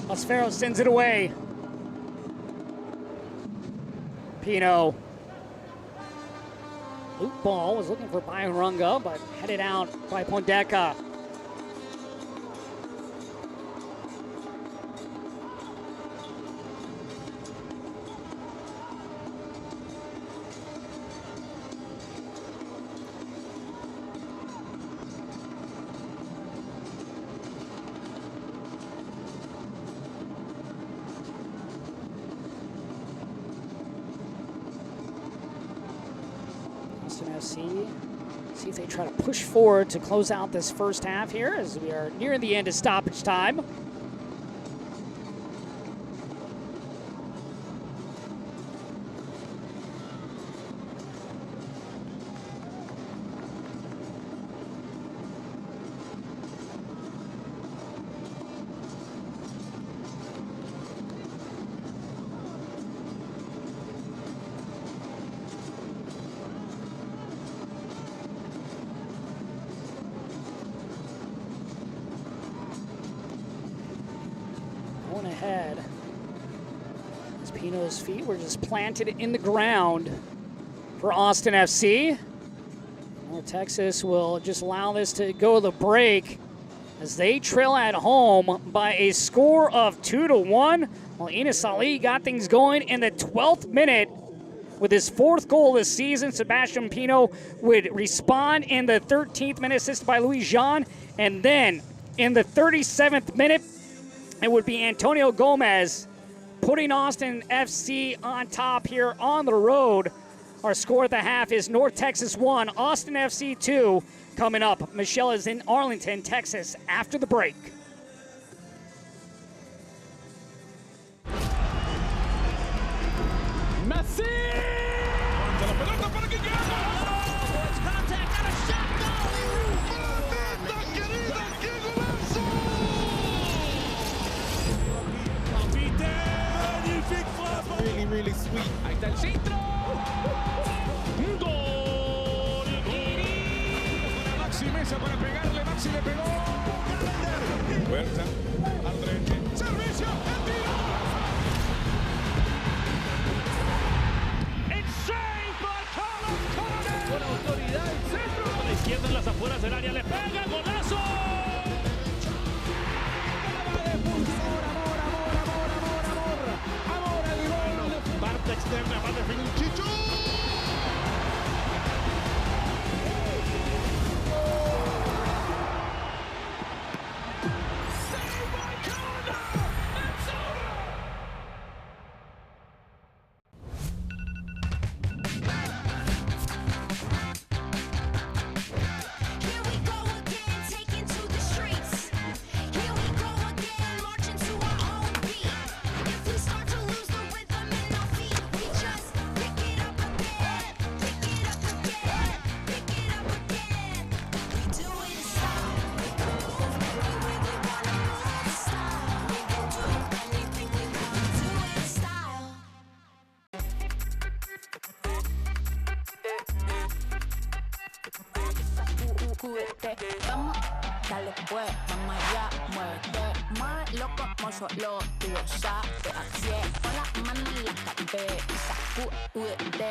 Osfero sends it away. Pino. Loop ball was looking for Bayonrunga, but headed out by Pondeka. See if they try to push forward to close out this first half here, as we are near the end of stoppage time. Ahead as Pino's feet were just planted in the ground for Austin FC. North Texas will just allow this to go to the break as they trail at home by a score of 2-1. While Ines Ali got things going in the 12th minute with his 4th goal this season. Sebastian Pino would respond in the 13th minute, assisted by Louis Jean, and then in the 37th minute, it would be Antonio Gomez putting Austin FC on top here on the road. Our score at the half is North Texas 1, Austin FC 2. Coming up, Michelle is in Arlington, Texas, after the break. Messi! Really sweet. Ahí está el centro. Un gol. Maxi Mesa para pegarle. Maxi le pegó. Huerta al frente. Servicio. El tiro. It's saved by Carlos Corona. pelota en las afueras del área, le pega, golazo. Amor al gol. Parte externa, va a definir Chichu. Vamos, dale pues, vamos allá, muévete más loco como solo tú lo sabes. Así es, pon la mano en la cabeza, sacúdete,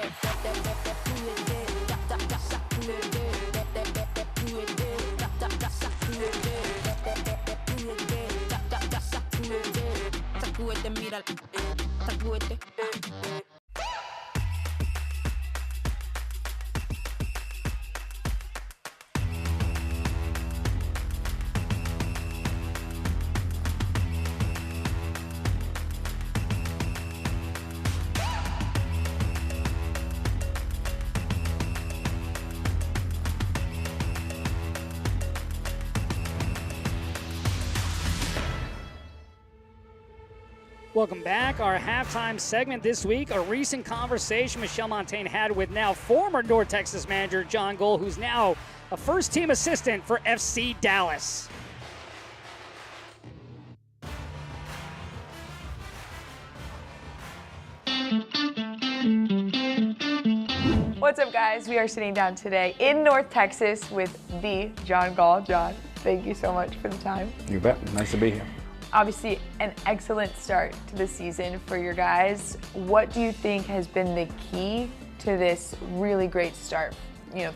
sacúdete, mira, sacúdete. Welcome back. Our halftime segment this week, a recent conversation Michelle Montaigne had with now former North Texas manager John Goll, who's now a first-team assistant for FC Dallas. What's up, guys? We are sitting down today in North Texas with the John Goll. John, thank you so much for the time. You bet. Nice to be here. Obviously, an excellent start to the season for your guys. What do you think has been the key to this really great start,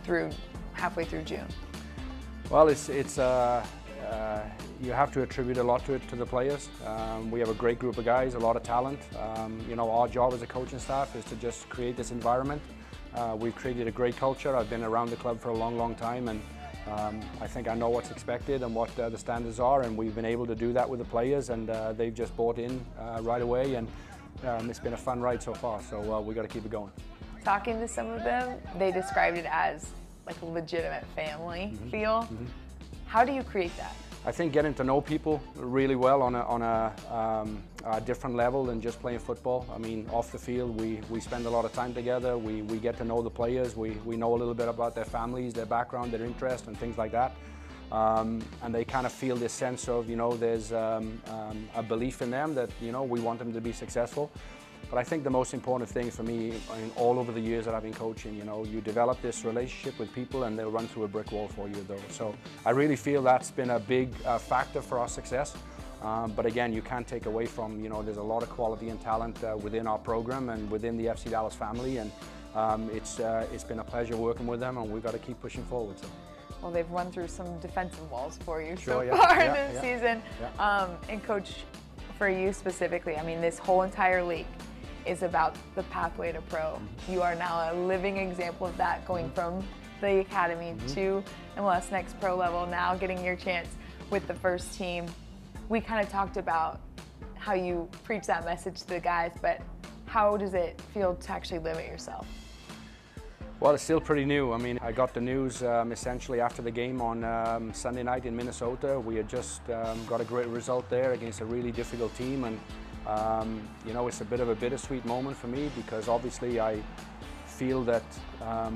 through halfway through June? Well, you have to attribute a lot to it to the players. We have a great group of guys, a lot of talent. Our job as a coaching staff is to just create this environment. We've created a great culture. I've been around the club for a long, long time, and I think I know what's expected and what the standards are, and we've been able to do that with the players, and they've just bought in right away, and it's been a fun ride so far, so we got to keep it going. Talking to some of them, they described it as like a legitimate family feel. How do you create that? I think getting to know people really well on a different level than just playing football. I mean, off the field, we spend a lot of time together. We get to know the players. We know a little bit about their families, their background, their interests, and things like that. And they kind of feel this sense of, there's a belief in them that, we want them to be successful. But I think the most important thing for me, all over the years that I've been coaching, you develop this relationship with people and they'll run through a brick wall for you, though. So I really feel that's been a big factor for our success. But again, you can't take away from, there's a lot of quality and talent within our program and within the FC Dallas family. And it's been a pleasure working with them, and we've got to keep pushing forward. So. Well, they've run through some defensive walls for you Sure, so far yeah, this season. Yeah. And Coach, for you specifically, I mean, this whole entire league is about the pathway to pro. You are now a living example of that, going from the academy to MLS Next Pro level, now getting your chance with the first team. We kind of talked about how you preach that message to the guys, but how does it feel to actually live it yourself? Well, it's still pretty new. I mean, I got the news essentially after the game on Sunday night in Minnesota. We had just got a great result there against a really difficult team, and it's a bit of a bittersweet moment for me, because obviously I feel that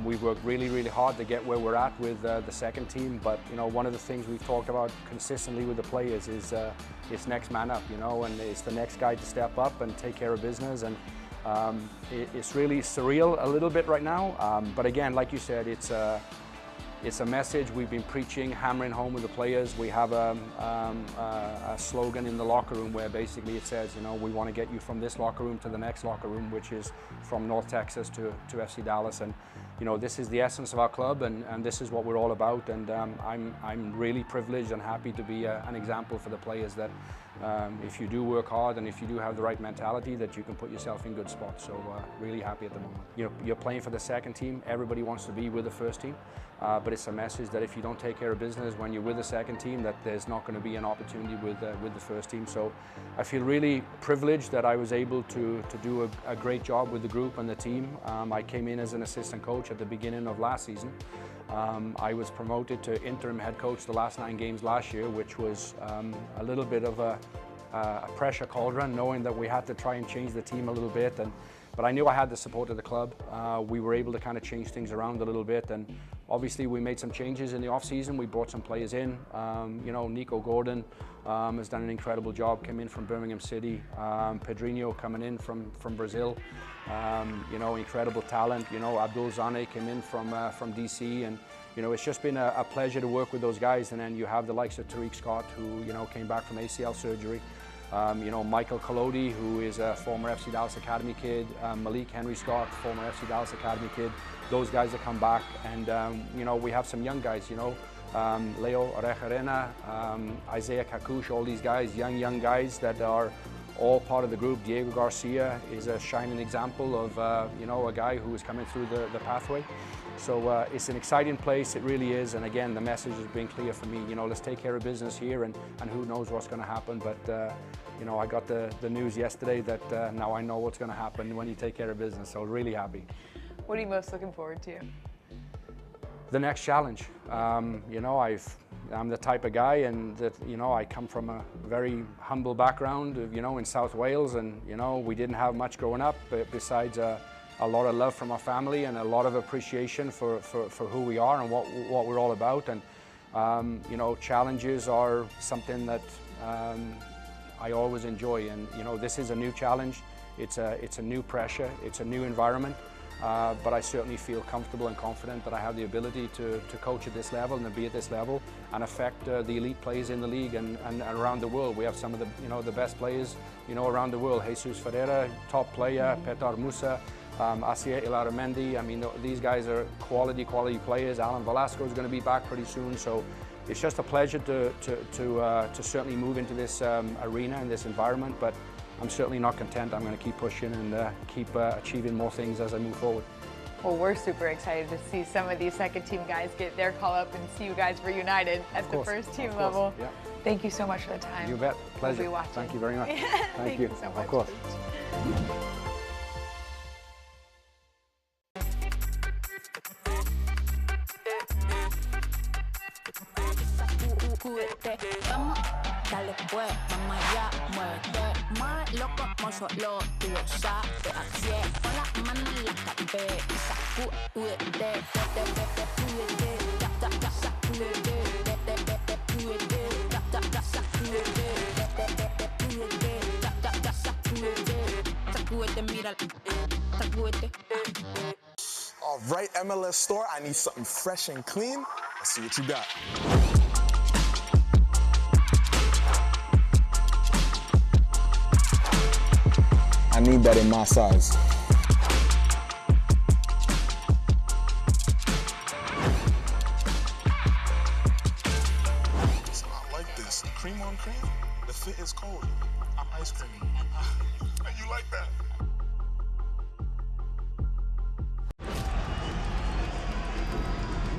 we've worked really, really hard to get where we're at with the second team. But one of the things we've talked about consistently with the players is it's next man up, and it's the next guy to step up and take care of business. And it's really surreal a little bit right now. But again, like you said, it's it's a message we've been preaching, hammering home with the players. We have a slogan in the locker room where basically it says, you know, we want to get you from this locker room to the next locker room, which is from North Texas to FC Dallas. And you know, this is the essence of our club, and this is what we're all about. And I'm really privileged and happy to be an example for the players that if you do work hard and if you do have the right mentality, that you can put yourself in good spots. So really happy at the moment. You know, you're playing for the second team. Everybody wants to be with the first team, but it's a message that if you don't take care of business when you're with the second team, that there's not going to be an opportunity with the first team. So I feel really privileged that I was able to do a great job with the group and the team. I came in as an assistant coach at the beginning of last season. I was promoted to interim head coach the last 9 games last year, which was a little bit of a pressure cauldron, knowing that we had to try and change the team a little bit. But I knew I had the support of the club. We were able to kind of change things around a little bit, and obviously we made some changes in the off-season. We brought some players in. You know, Nico Gordon has done an incredible job, came in from Birmingham City. Pedrinho coming in from Brazil. You know, incredible talent. You know, Abdul Zane came in from DC, and you know, it's just been a pleasure to work with those guys. And then you have the likes of Tariq Scott, who, you know, came back from ACL surgery. You know, Michael Collodi, who is a former FC Dallas Academy kid. Malik Henry Scott, former FC Dallas Academy kid. Those guys that come back, and you know, we have some young guys. You know, Leo Orejarena, Isaiah Kakush, all these guys, young guys that are all part of the group. Diego Garcia is a shining example of you know, a guy who is coming through the pathway. So it's an exciting place, it really is. And again, the message has been clear for me. You know, let's take care of business here, and who knows what's going to happen. But you know, I got the news yesterday that now I know what's going to happen when you take care of business. So really happy. What are you most looking forward to? The next challenge. You know, I'm the type of guy, and that, you know, I come from a very humble background, you know, in South Wales, and you know, we didn't have much growing up besides a lot of love from our family and a lot of appreciation for who we are and what we're all about. And you know, challenges are something that I always enjoy, and you know, this is a new challenge. It's a new pressure, it's a new environment. But I certainly feel comfortable and confident that I have the ability to coach at this level and to be at this level and affect the elite players in the league and around the world. We have some of the, you know, the best players, you know, around the world. Jesus Ferreira, top player, Petar Musa, Asier Ilaramendi. I mean, these guys are quality players. Alan Velasco is going to be back pretty soon. So it's just a pleasure to certainly move into this arena and this environment. But I'm certainly not content. I'm going to keep pushing and keep achieving more things as I move forward. Well, we're super excited to see some of these second team guys get their call up and see you guys reunited at the first team level. Yeah. Thank you so much for the time. You bet. Pleasure. We'll be watching. Thank you very much. Thank you so much. Of course. Vamos, dale pues, mamá ya, muévete más loco como solo tú lo sabes. Así es, con las manos en la cabeza, sacúdete, sacúdete, mira, sacúdete. All right, MLS store, I need something fresh and clean. Let's see what you got. I need that in my size. I like this. Cream on cream. The fit is cold. I'm ice cream. You like that?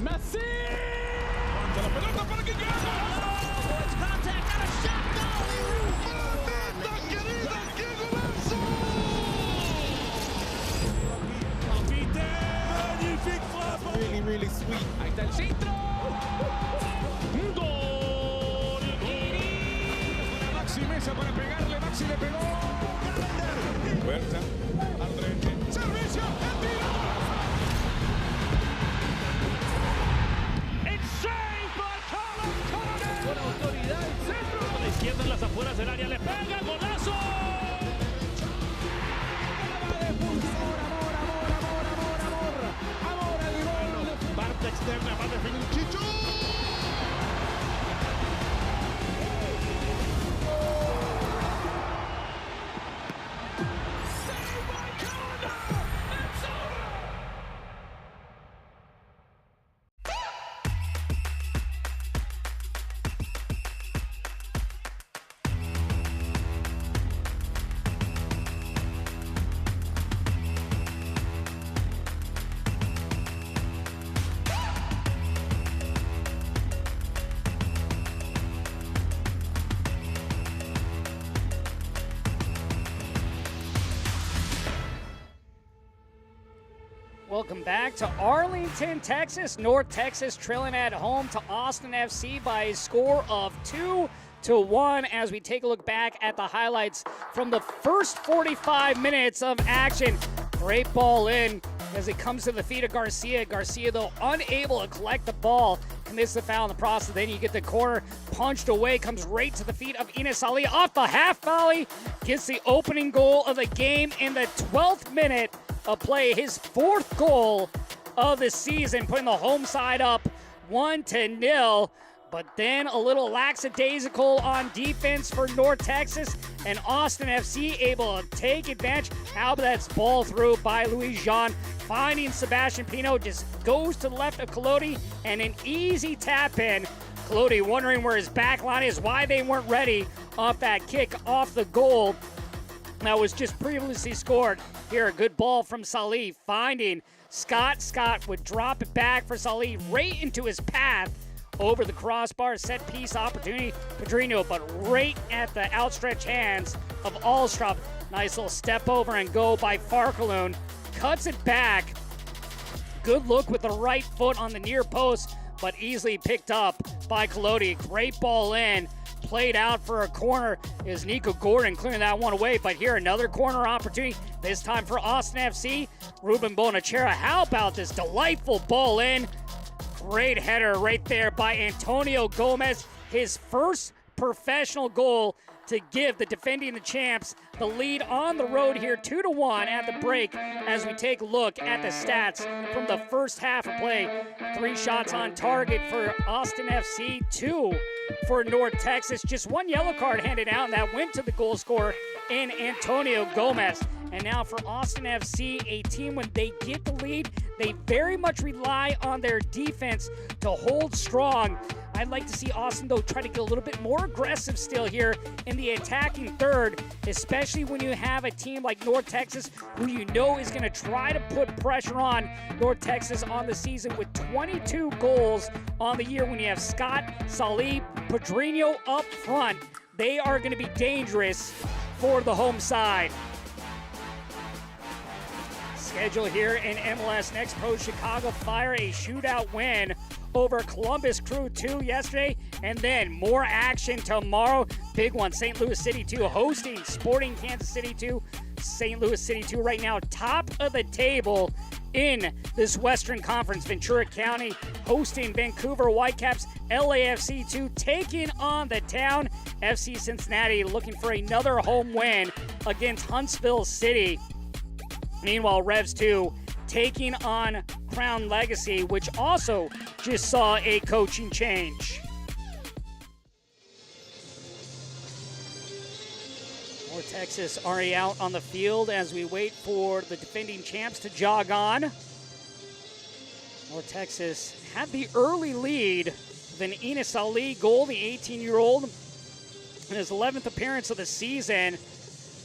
Messi! La pelota para que llegue. It's contact and a shot. ¡Mamita querida, qué golazo! Papite, magnifique frappe. Really sweet. Ahí está el centro. Gol. Maxi Mesa para pegarle. Maxi le pegó. Huerta. André. Servicio. El tiro. Con autoridad el centro. A la izquierda en las afueras del área le pega, golazo. Amor al gol. Bartex externa, va a definir Chicho. Welcome back to Arlington, Texas. North Texas trailing at home to Austin FC by a score of 2-1 as we take a look back at the highlights from the first 45 minutes of action. Great ball in as it comes to the feet of Garcia. Garcia, though, unable to collect the ball, commits the foul in the process. Then you get the corner punched away, comes right to the feet of Enes Ali off the half volley, gets the opening goal of the game in the 12th minute of play, his 4th goal of the season, putting the home side up 1-0. But then a little lackadaisical on defense for North Texas, and Austin FC able to take advantage. How about that's ball through by Luis Jean, finding Sebastian Pino, just goes to the left of Colodi, and an easy tap in. Colodi wondering where his back line is, why they weren't ready off that kick off the goal that was just previously scored. Here, a good ball from Salih, finding Scott. Scott would drop it back for Salih right into his path over the crossbar. Set piece opportunity, Pedrinho, but right at the outstretched hands of Allstrop. Nice little step over and go by Farkaloon. Cuts it back. Good look with the right foot on the near post, but easily picked up by Colodi. Great ball in. Played out for a corner is Nico Gordon clearing that one away, but here another corner opportunity, this time for Austin FC. Ruben Bonachera, how about this delightful ball in? Great header right there by Antonio Gomez, his first professional goal to give the defending the champs the lead on the road here 2-1 at the break as we take a look at the stats from the first half of play. 3 shots on target for Austin FC, 2 for North Texas. Just 1 yellow card handed out, and that went to the goal scorer in Antonio Gomez. And now for Austin FC, a team when they get the lead, they very much rely on their defense to hold strong. I'd like to see Austin, though, try to get a little bit more aggressive still here in the attacking third, especially when you have a team like North Texas, who you know is going to try to put pressure on North Texas on the season with 22 goals on the year. When you have Scott, Salih, Pedrinho up front, they are going to be dangerous for the home side. Schedule here in MLS Next Pro: Chicago Fire a shootout win over Columbus Crew 2 yesterday, and then more action tomorrow. Big one, St. Louis City 2 hosting Sporting Kansas City 2. St. Louis City 2 right now top of the table in this Western Conference. Ventura County hosting Vancouver Whitecaps. LAFC 2 taking on the Town. FC Cincinnati looking for another home win against Huntsville City. Meanwhile, Revs 2 taking on Crown Legacy, which also just saw a coaching change. North Texas already out on the field as we wait for the defending champs to jog on. North Texas had the early lead with an Enes Ali goal, the 18-year-old, in his 11th appearance of the season,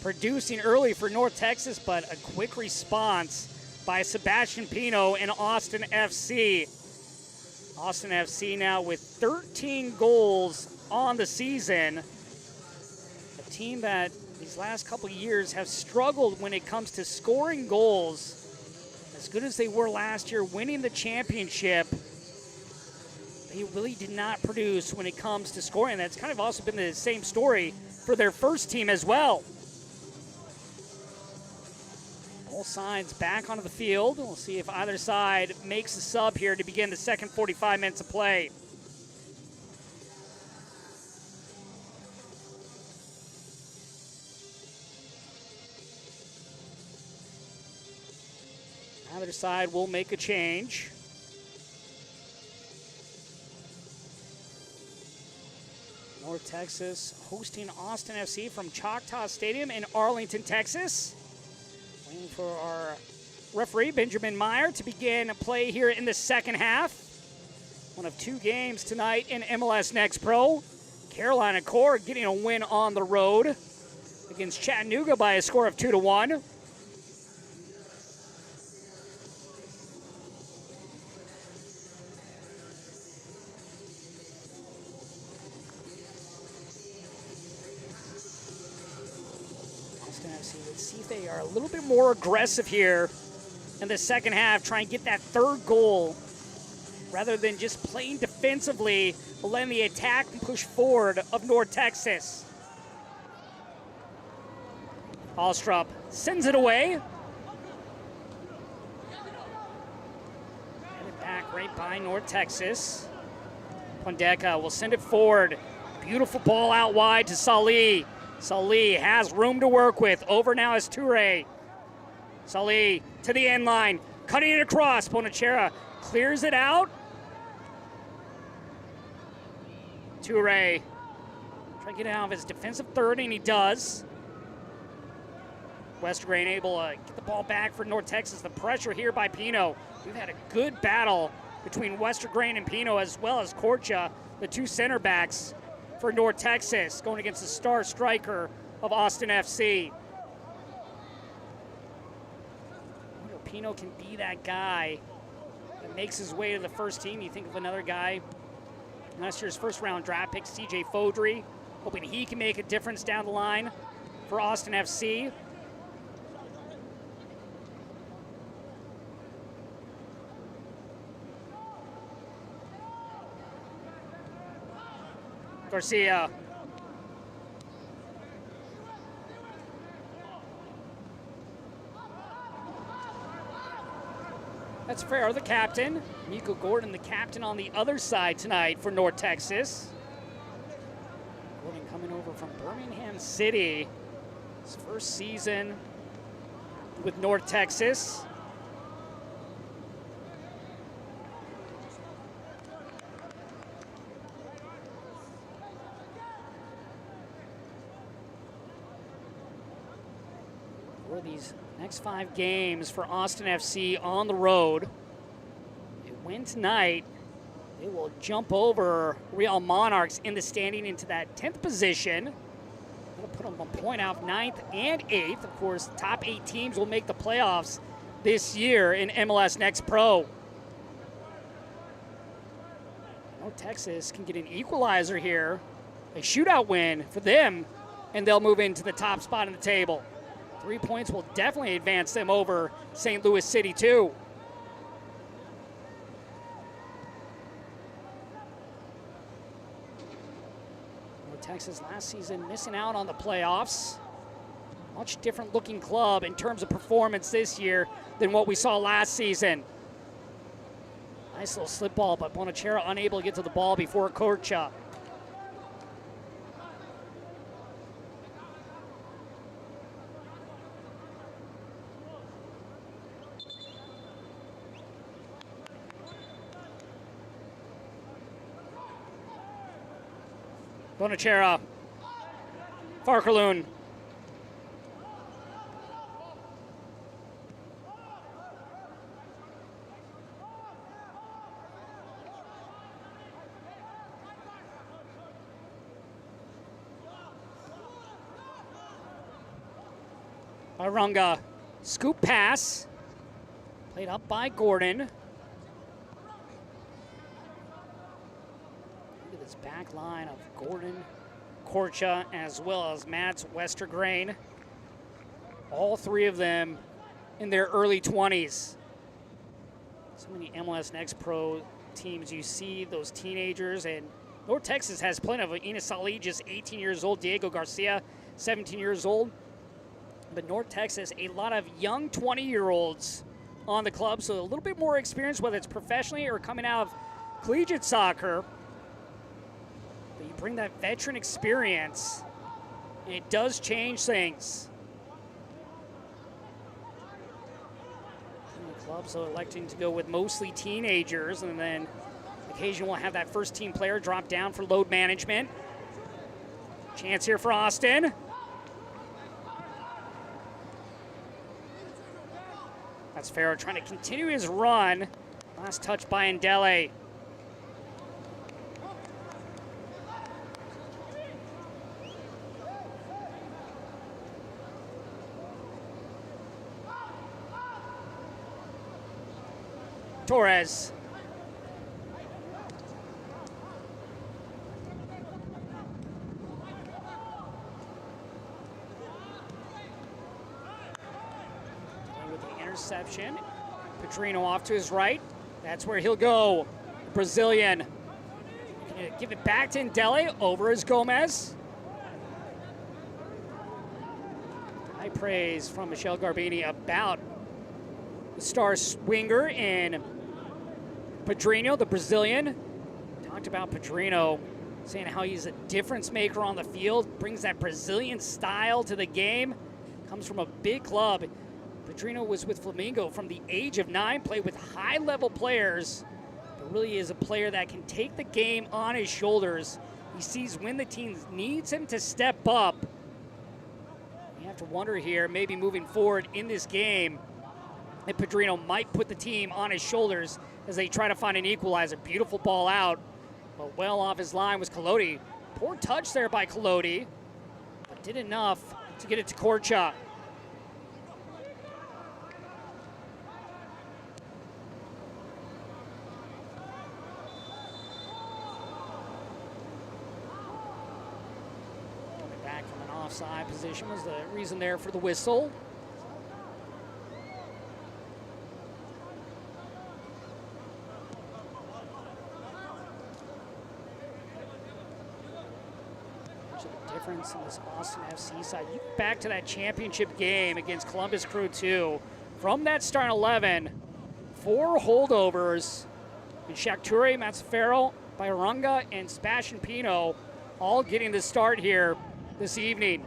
producing early for North Texas, but a quick response by Sebastian Pino and Austin FC. Austin FC now with 13 goals on the season. A team that these last couple of years have struggled when it comes to scoring goals. As good as they were last year, winning the championship, they really did not produce when it comes to scoring. That's kind of also been the same story for their first team as well. Both sides back onto the field. We'll see if either side makes a sub here to begin the second 45 minutes of play. Either side will make a change. North Texas hosting Austin FC from Choctaw Stadium in Arlington, Texas. Waiting for our referee, Benjamin Meyer, to begin play here in the second half. One of two games tonight in MLS Next Pro. Carolina Core getting a win on the road against Chattanooga by a score of 2-1. Let's see if they are a little bit more aggressive here in the second half, try and get that third goal rather than just playing defensively, but letting the attack and push forward of North Texas. Alstrup sends it away. Headed back right by North Texas. Pondeka will send it forward. Beautiful ball out wide to Salih. Salih has room to work with. Over now is Toure. Salih to the end line. Cutting it across. Bonachera clears it out. Toure trying to get out of his defensive third, and he does. Westergrain able to get the ball back for North Texas. The pressure here by Pino. We've had a good battle between Westergrain and Pino, as well as Corcha, the two center backs for North Texas, going against the star striker of Austin FC. Pino can be that guy that makes his way to the first team. You think of another guy, last year's first round draft pick, CJ Fodry, hoping he can make a difference down the line for Austin FC. Garcia. That's Farrow, the captain. Nico Gordon, the captain on the other side tonight for North Texas. Gordon coming over from Birmingham City. His first season with North Texas. For these next 5 games for Austin FC on the road, they win tonight, they will jump over Real Monarchs in the standing into that 10th position. That'll put them a point off 9th and 8th. Of course, the top 8 teams will make the playoffs this year in MLS Next Pro. North Texas can get an equalizer here, a shootout win for them, and they'll move into the top spot in the table. 3 points will definitely advance them over St. Louis City, too. North Texas last season missing out on the playoffs. Much different looking club in terms of performance this year than what we saw last season. Nice little slip ball, but Bonachera unable to get to the ball before Corcha. Bonachera, Farkaloon. Arunga, scoop pass, played up by Gordon. Look at this back line of Gordon, Corcha, as well as Matt Westergrain. All 3 of them in their early 20s. So many MLS Next Pro teams, you see those teenagers, and North Texas has plenty of Enes Salih, just 18 years old, Diego Garcia, 17 years old. But North Texas, a lot of young 20-year-olds on the club, so a little bit more experience, whether it's professionally or coming out of collegiate soccer. But you bring that veteran experience, and it does change things. The clubs are electing to go with mostly teenagers, and then occasionally we'll have that first team player drop down for load management. Chance here for Austin. That's Farrow trying to continue his run. Last touch by Ndele. Torres. With the interception. Pedrino off to his right. That's where he'll go. The Brazilian. Gonna give it back to Ndele. Over is Gomez. High praise from Michel Garbini about the star winger in Pedrino, the Brazilian. Talked about Pedrino, saying how he's a difference maker on the field, brings that Brazilian style to the game, comes from a big club. Pedrino was with Flamengo from the age of 9, played with high-level players, but really is a player that can take the game on his shoulders. He sees when the team needs him to step up. You have to wonder here, maybe moving forward in this game, if Pedrino might put the team on his shoulders as they try to find an equalizer. Beautiful ball out, but well off his line was Collodi. Poor touch there by Collodi, but did enough to get it to Korcha. Coming back from an offside position was the reason there for the whistle. Difference in this Austin FC side. You back to that championship game against Columbus Crew 2. From that starting 11, 4 holdovers. And Shakturi, Matsafero, Bayrunga, and Sebastian Pino all getting the start here this evening.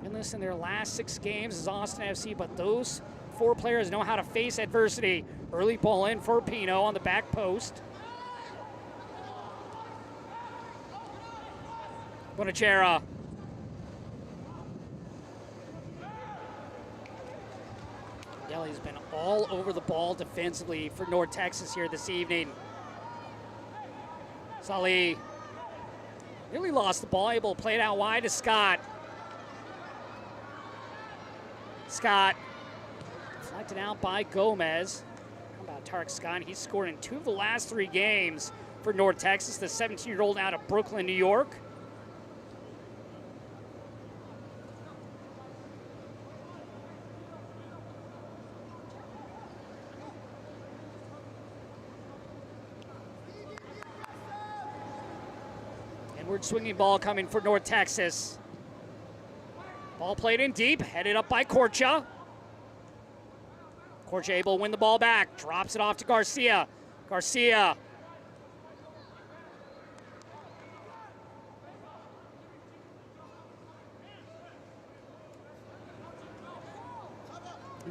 Winless in their last 6 games is Austin FC, but those 4 players know how to face adversity. Early ball in for Pino on the back post. Bonachera. Ndele's been all over the ball defensively for North Texas here this evening. Salih really lost the ball, able to play it out wide to Scott. Scott deflected out by Gomez. How about Tarek Scott? He's scored in 2 of the last 3 games for North Texas, the 17-year-old out of Brooklyn, New York. Swinging ball coming for North Texas. Ball played in deep, headed up by Korcha. Korcha able to win the ball back, drops it off to Garcia. Garcia.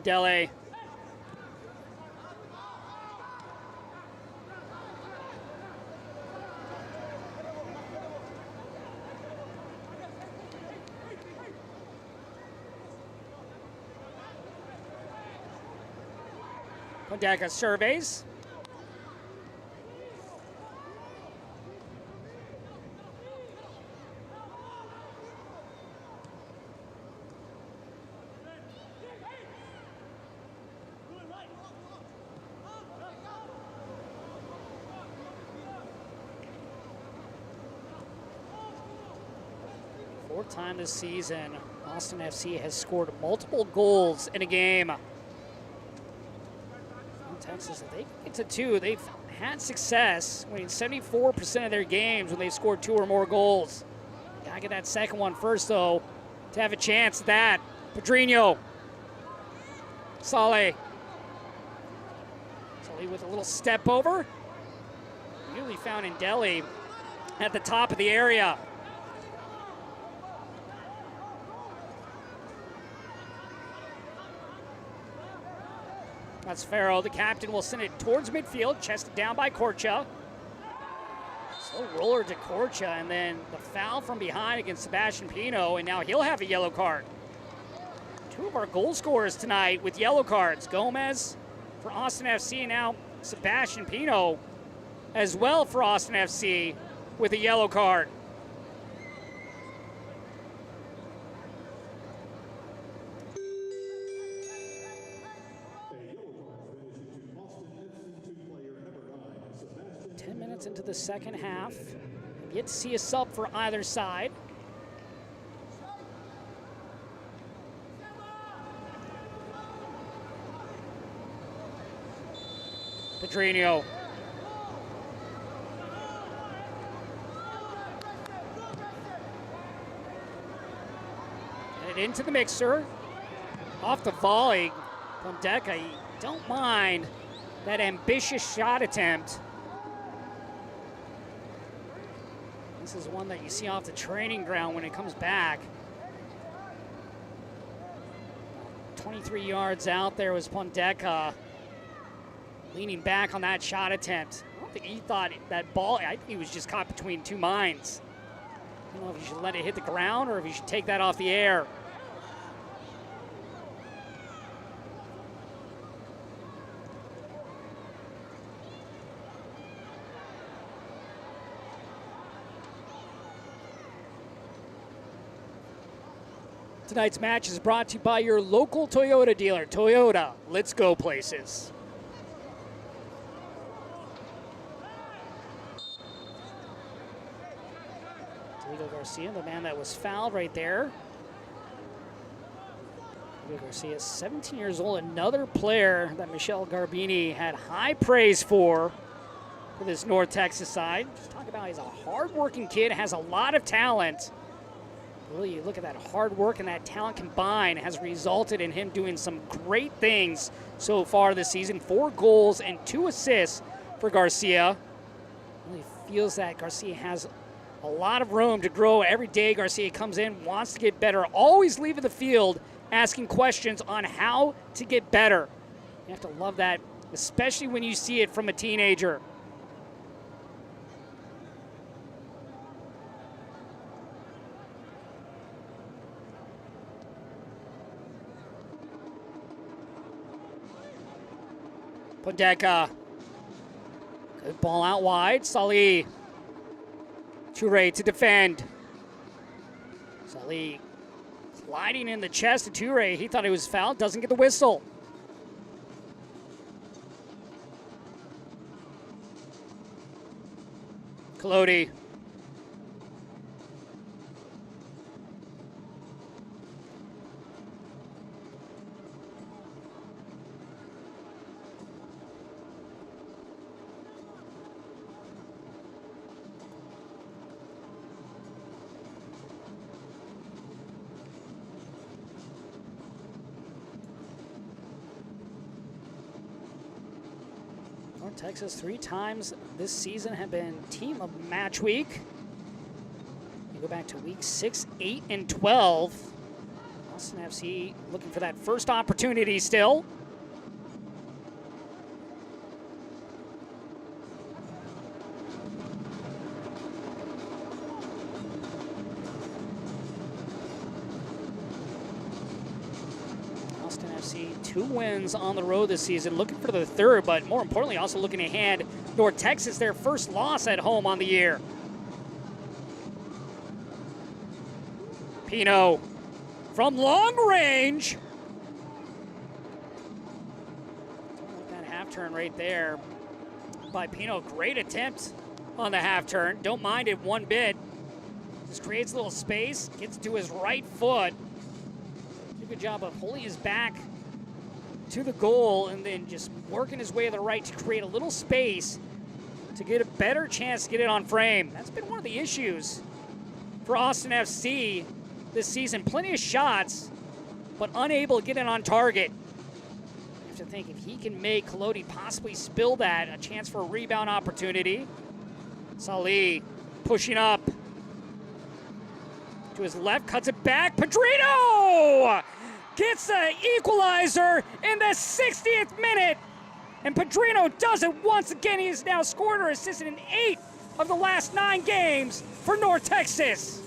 Ndele. Kodaka surveys. Fourth time this season, Austin FC has scored multiple goals in a game. Texas, if they get to 2, they've had success winning 74% of their games when they've scored 2 or more goals. Gotta get that second one first, though, to have a chance at that. Pedrino. Saleh. Saleh with a little step over. Really found Ndele at the top of the area. That's Farrow. The captain will send it towards midfield, chested down by Korcha. Slow roller to Corcha, and then the foul from behind against Sebastian Pino, and now he'll have a yellow card. Two of our goal scorers tonight with yellow cards. Gomez for Austin FC, and now Sebastian Pino as well for Austin FC with a yellow card. Into the second half. Yet to see a sub for either side. Pedrinho. And into the mixer. Off the volley. Pondeka, don't mind that ambitious shot attempt. This is one that you see off the training ground when it comes back. 23 yards out there was Pondeka leaning back on that shot attempt. I don't think he thought that ball, I think he was just caught between two minds. I don't know if he should let it hit the ground or if he should take that off the air. Tonight's match is brought to you by your local Toyota dealer. Toyota, let's go places. Diego Garcia, the man that was fouled right there. Diego Garcia, 17 years old, another player that Michel Garbini had high praise for this North Texas side. Just talk about he's a hard-working kid, has a lot of talent. Really, you look at that hard work and that talent combined has resulted in him doing some great things so far this season. 4 goals and 2 assists for Garcia. Really feels that Garcia has a lot of room to grow. Every day Garcia comes in, wants to get better, always leaving the field asking questions on how to get better. You have to love that, especially when you see it from a teenager. Pondeka. Good ball out wide. Salih. Toure to defend. Salih gliding in the chest of Toure. He thought he was fouled. Doesn't get the whistle. Colodi. Texas 3 times this season have been team of match week. You go back to week 6, 8, and 12. Austin FC looking for that first opportunity still. Austin FC 2 wins on the road this season, looking for the 3rd, but more importantly, also looking to hand North Texas their first loss at home on the year. Pino from long range. That half turn right there by Pino. Great attempt on the half turn. Don't mind it one bit. Just creates a little space, gets to his right foot. Did a good job of holding his back to the goal and then just working his way to the right to create a little space to get a better chance to get it on frame. That's been one of the issues for Austin FC this season. Plenty of shots, but unable to get it on target. You have to think if he can make Colodi possibly spill that, a chance for a rebound opportunity. Salih pushing up to his left, cuts it back. Pedrinho gets the equalizer in the 60th minute. And Pedrinho does it once again. He has now scored or assisted in 8 of the last 9 games for North Texas.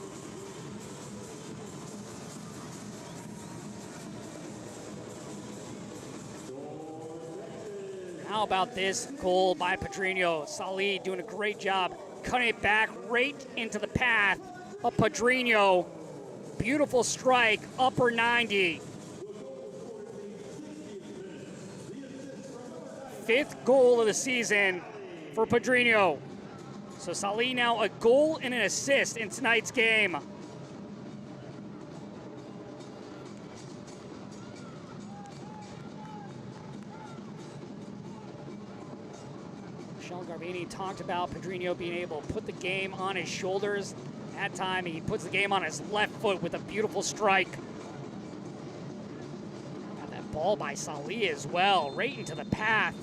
How about this goal by Padrino? Salih doing a great job cutting it back right into the path of Padrino. Beautiful strike, upper 90. 5th goal of the season for Padrino. So Salih now a goal and an assist in tonight's game. Michel Garbini talked about Padrino being able to put the game on his shoulders. That time he puts the game on his left foot with a beautiful strike. Got that ball by Salih as well, right into the path.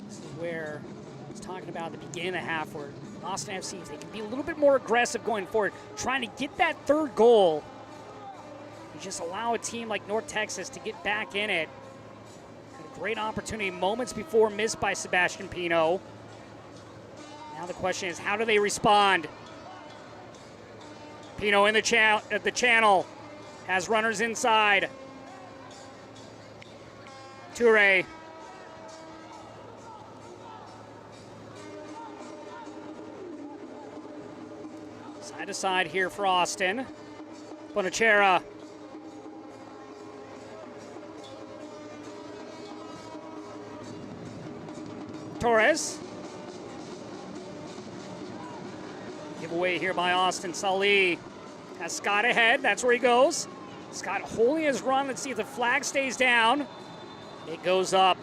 This is where I was talking about at the beginning of the half, where Austin FC, they can be a little bit more aggressive going forward, trying to get that 3rd goal. You just allow a team like North Texas to get back in it. Had a great opportunity moments before, missed by Sebastian Pino. Now the question is, how do they respond? Pino in the channel, has runners inside. Toure. Side to side here for Austin. Bonachera. Torres. Giveaway here by Austin. Salih has Scott ahead. That's where he goes. Scott holding his run. Let's see if the flag stays down. It goes up.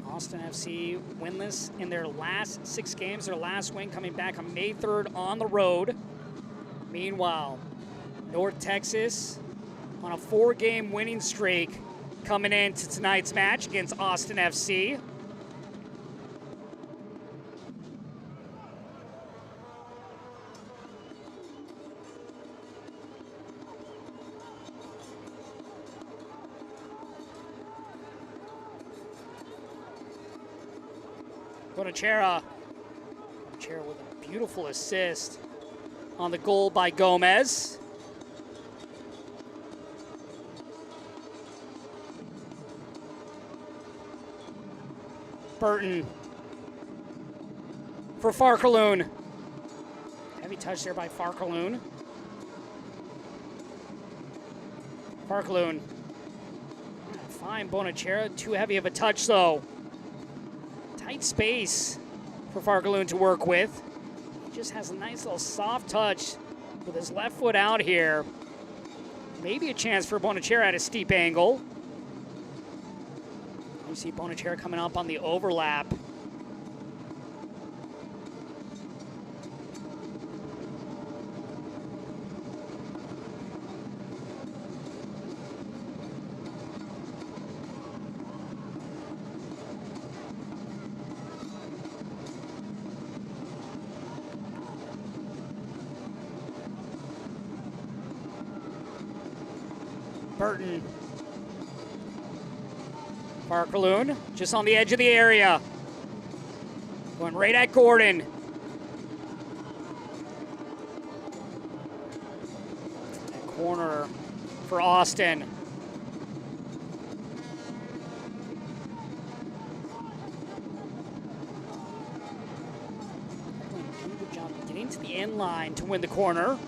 Austin FC winless in their last 6 games. Their last win coming back on May 3rd on the road. Meanwhile, North Texas on a 4-game winning streak coming into tonight's match against Austin FC. Bonachera with a beautiful assist on the goal by Gomez. Burton for Farkaloon. Heavy touch there by Farkaloon. Farkaloon. Fine Bonachera, too heavy of a touch though. Tight space for Farkaloon to work with. He just has a nice little soft touch with his left foot out here. Maybe a chance for Bonachera at a steep angle. You see Bonachera coming up on the overlap. Burton. Farkaloon just on the edge of the area. Going right at Gordon. Corner for Austin. Good job getting to the end line to win the corner.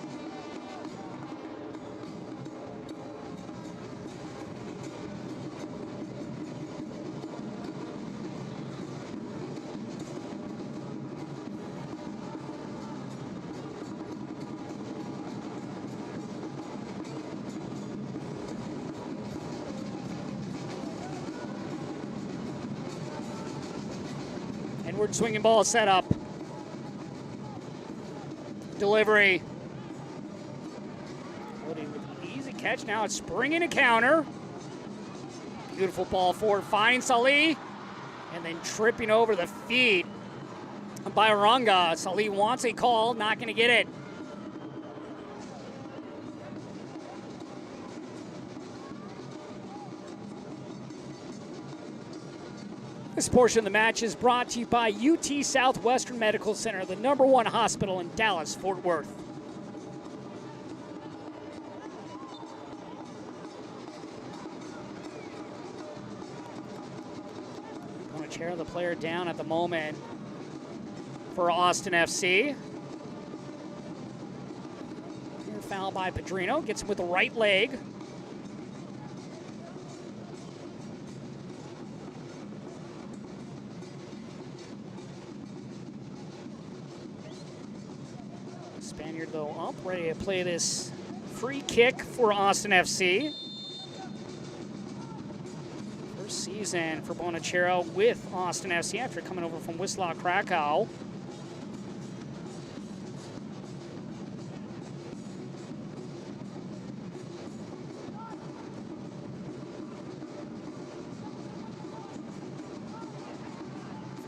Edward swinging ball set up. Delivery. With an easy catch now. It's springing a counter. Beautiful ball forward. Finding Salih. And then tripping over the feet of by Arunga. Salih wants a call, not going to get it. This portion of the match is brought to you by UT Southwestern Medical Center, the #1 hospital in Dallas, Fort Worth. Bonachera, the player down at the moment for Austin FC. Here, foul by Pedrino, gets him with the right leg. Spaniard, though, up, ready to play this free kick for Austin FC. First season for Bonachera with Austin FC after coming over from Wisła Krakow.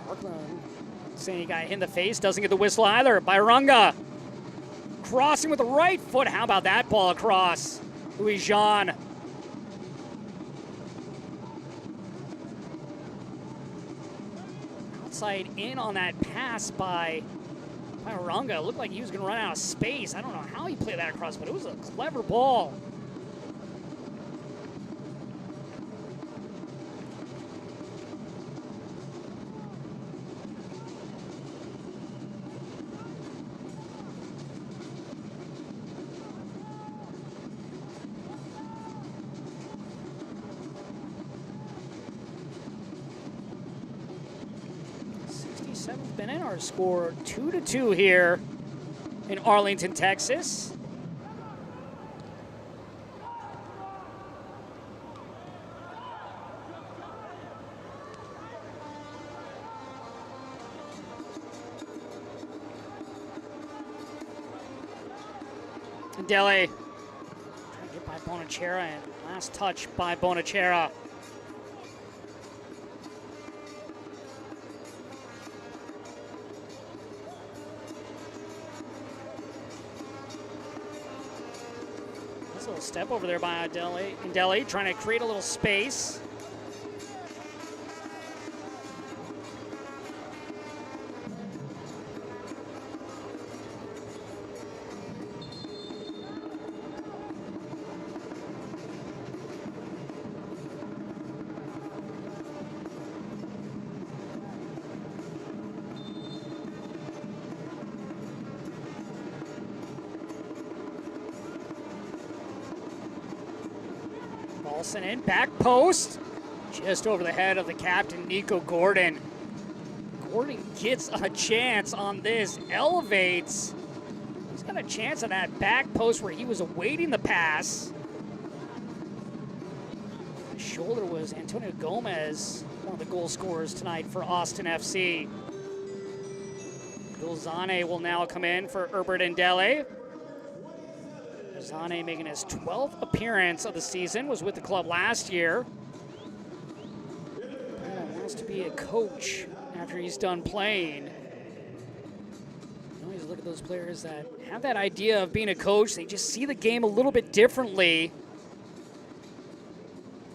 Parkland saying he got hit in the face, doesn't get the whistle either. Bayrunga crossing with the right foot. How about that ball across? Louis Jean. Outside in on that pass by Arunga. Looked like he was going to run out of space. I don't know how he played that across, but it was a clever ball. Been our score 2-2 here in Arlington, Texas. Dele trying to get by Bonachera, and last touch by Bonachera. A little step over there by Dele, trying to create a little space. Paulson in, back post, just over the head of the captain, Nico Gordon. Gordon gets a chance on this, elevates. He's got a chance on that back post where he was awaiting the pass. The shoulder was Antonio Gomez, one of the goal scorers tonight for Austin FC. Zane will now come in for Herbert and Dele. Zane making his 12th appearance of the season, was with the club last year. Wants to be a coach after he's done playing. You always look at those players that have that idea of being a coach. They just see the game a little bit differently.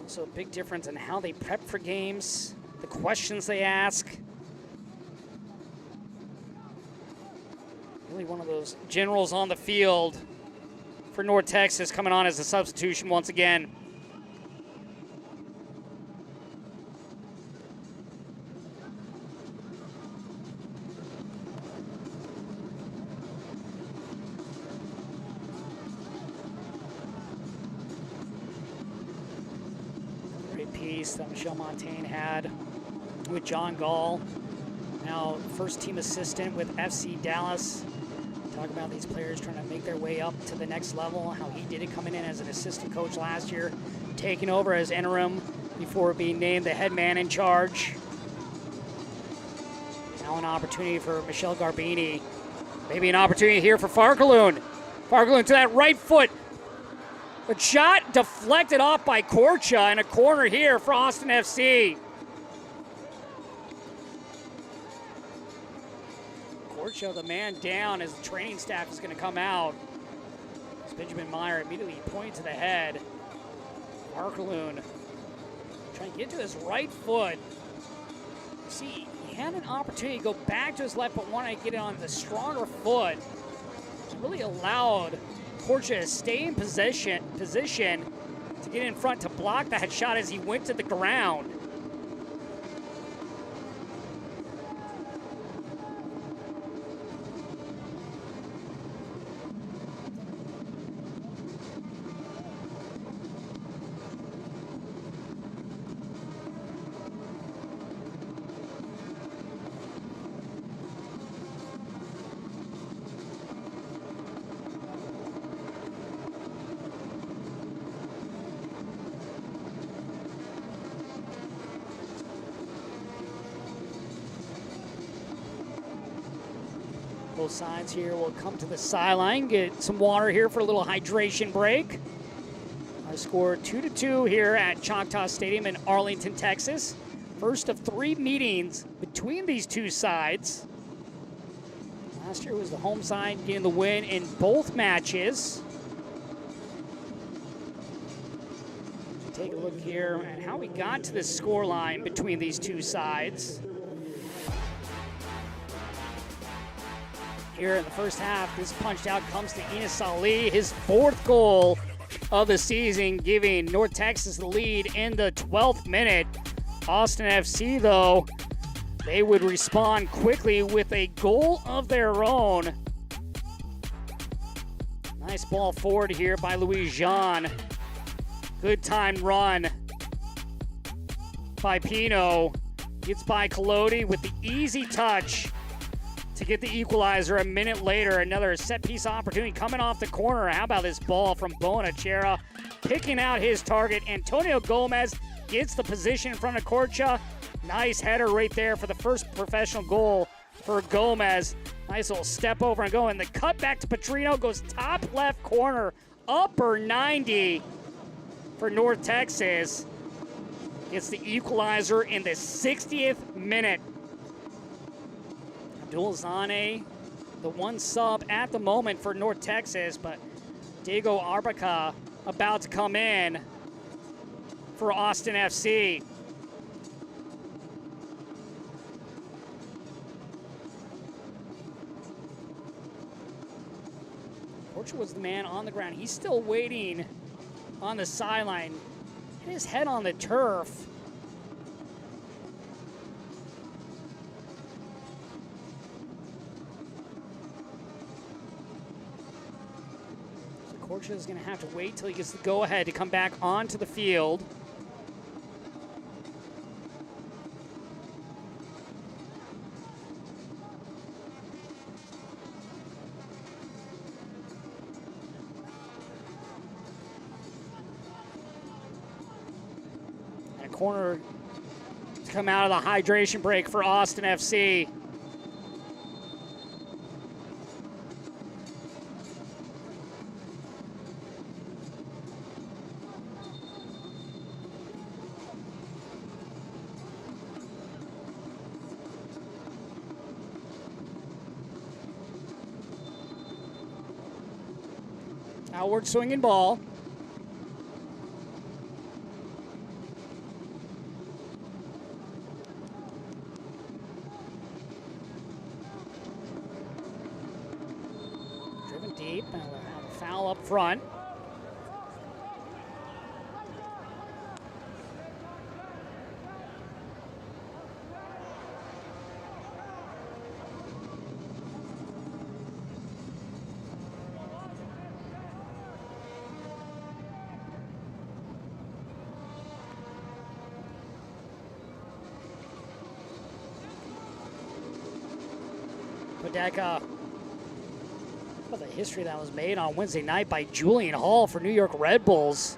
Also a big difference in how they prep for games, the questions they ask. Really one of those generals on the field for North Texas, coming on as a substitution once again. Great piece that Michelle Montaigne had with John Gall, now first team assistant with FC Dallas. Talk about these players trying to make their way up to the next level, how he did it coming in as an assistant coach last year, taking over as interim before being named the head man in charge. Now an opportunity for Michelle Garbini. Maybe an opportunity here for Farkaloon. Farkaloon to that right foot. A shot deflected off by Korcha in a corner here for Austin FC. Orcho, the man down as the training staff is going to come out. As Benjamin Meyer immediately pointing to the head. Arkeloon trying to get to his right foot. See, he had an opportunity to go back to his left, but wanted to get it on the stronger foot. It really allowed Portia to stay in position to get in front to block that shot as he went to the ground. Both sides here will come to the sideline, get some water here for a little hydration break. Our score 2-2 here at Choctaw Stadium in Arlington, Texas. First of 3 meetings between these two sides. Last year was the home side getting the win in both matches. Take a look here at how we got to this scoreline between these two sides. Here in the first half, this punched out comes to Enos Ali, his 4th goal of the season, giving North Texas the lead in the 12th minute. Austin FC, though, they would respond quickly with a goal of their own. Nice ball forward here by Louis Jean. Good time run by Pino. Gets by Collodi with the easy touch to get the equalizer. A minute later, another set-piece opportunity coming off the corner. How about this ball from Bonachera, picking out his target. Antonio Gomez gets the position in front of Corcha. Nice header right there for the first professional goal for Gomez. Nice little step over and go. And the cut back to Petrino goes top left corner, upper 90 for North Texas. Gets the equalizer in the 60th minute. Abdul Zane, the one sub at the moment for North Texas, but Diego Arbaca about to come in for Austin FC. Porcher was the man on the ground. He's still waiting on the sideline. Hit his head on the turf. Corcha is going to have to wait till he gets the go-ahead to come back onto the field. And a corner to come out of the hydration break for Austin FC. Outward swinging ball. Driven deep, and we'll have a foul up front. Podeka. About the history that was made on Wednesday night by Julian Hall for New York Red Bulls.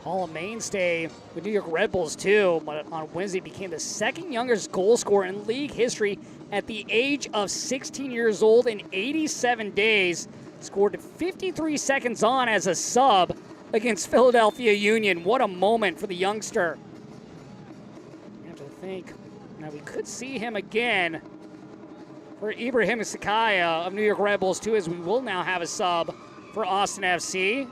Hall a mainstay with New York Red Bulls too, but on Wednesday became the 2nd youngest goal scorer in league history at the age of 16 years old in 87 days. Scored 53 seconds on as a sub against Philadelphia Union. What a moment for the youngster. You have to think, now we could see him again for Ibrahim Sakaya of New York Red Bulls, too, as we will now have a sub for Austin FC.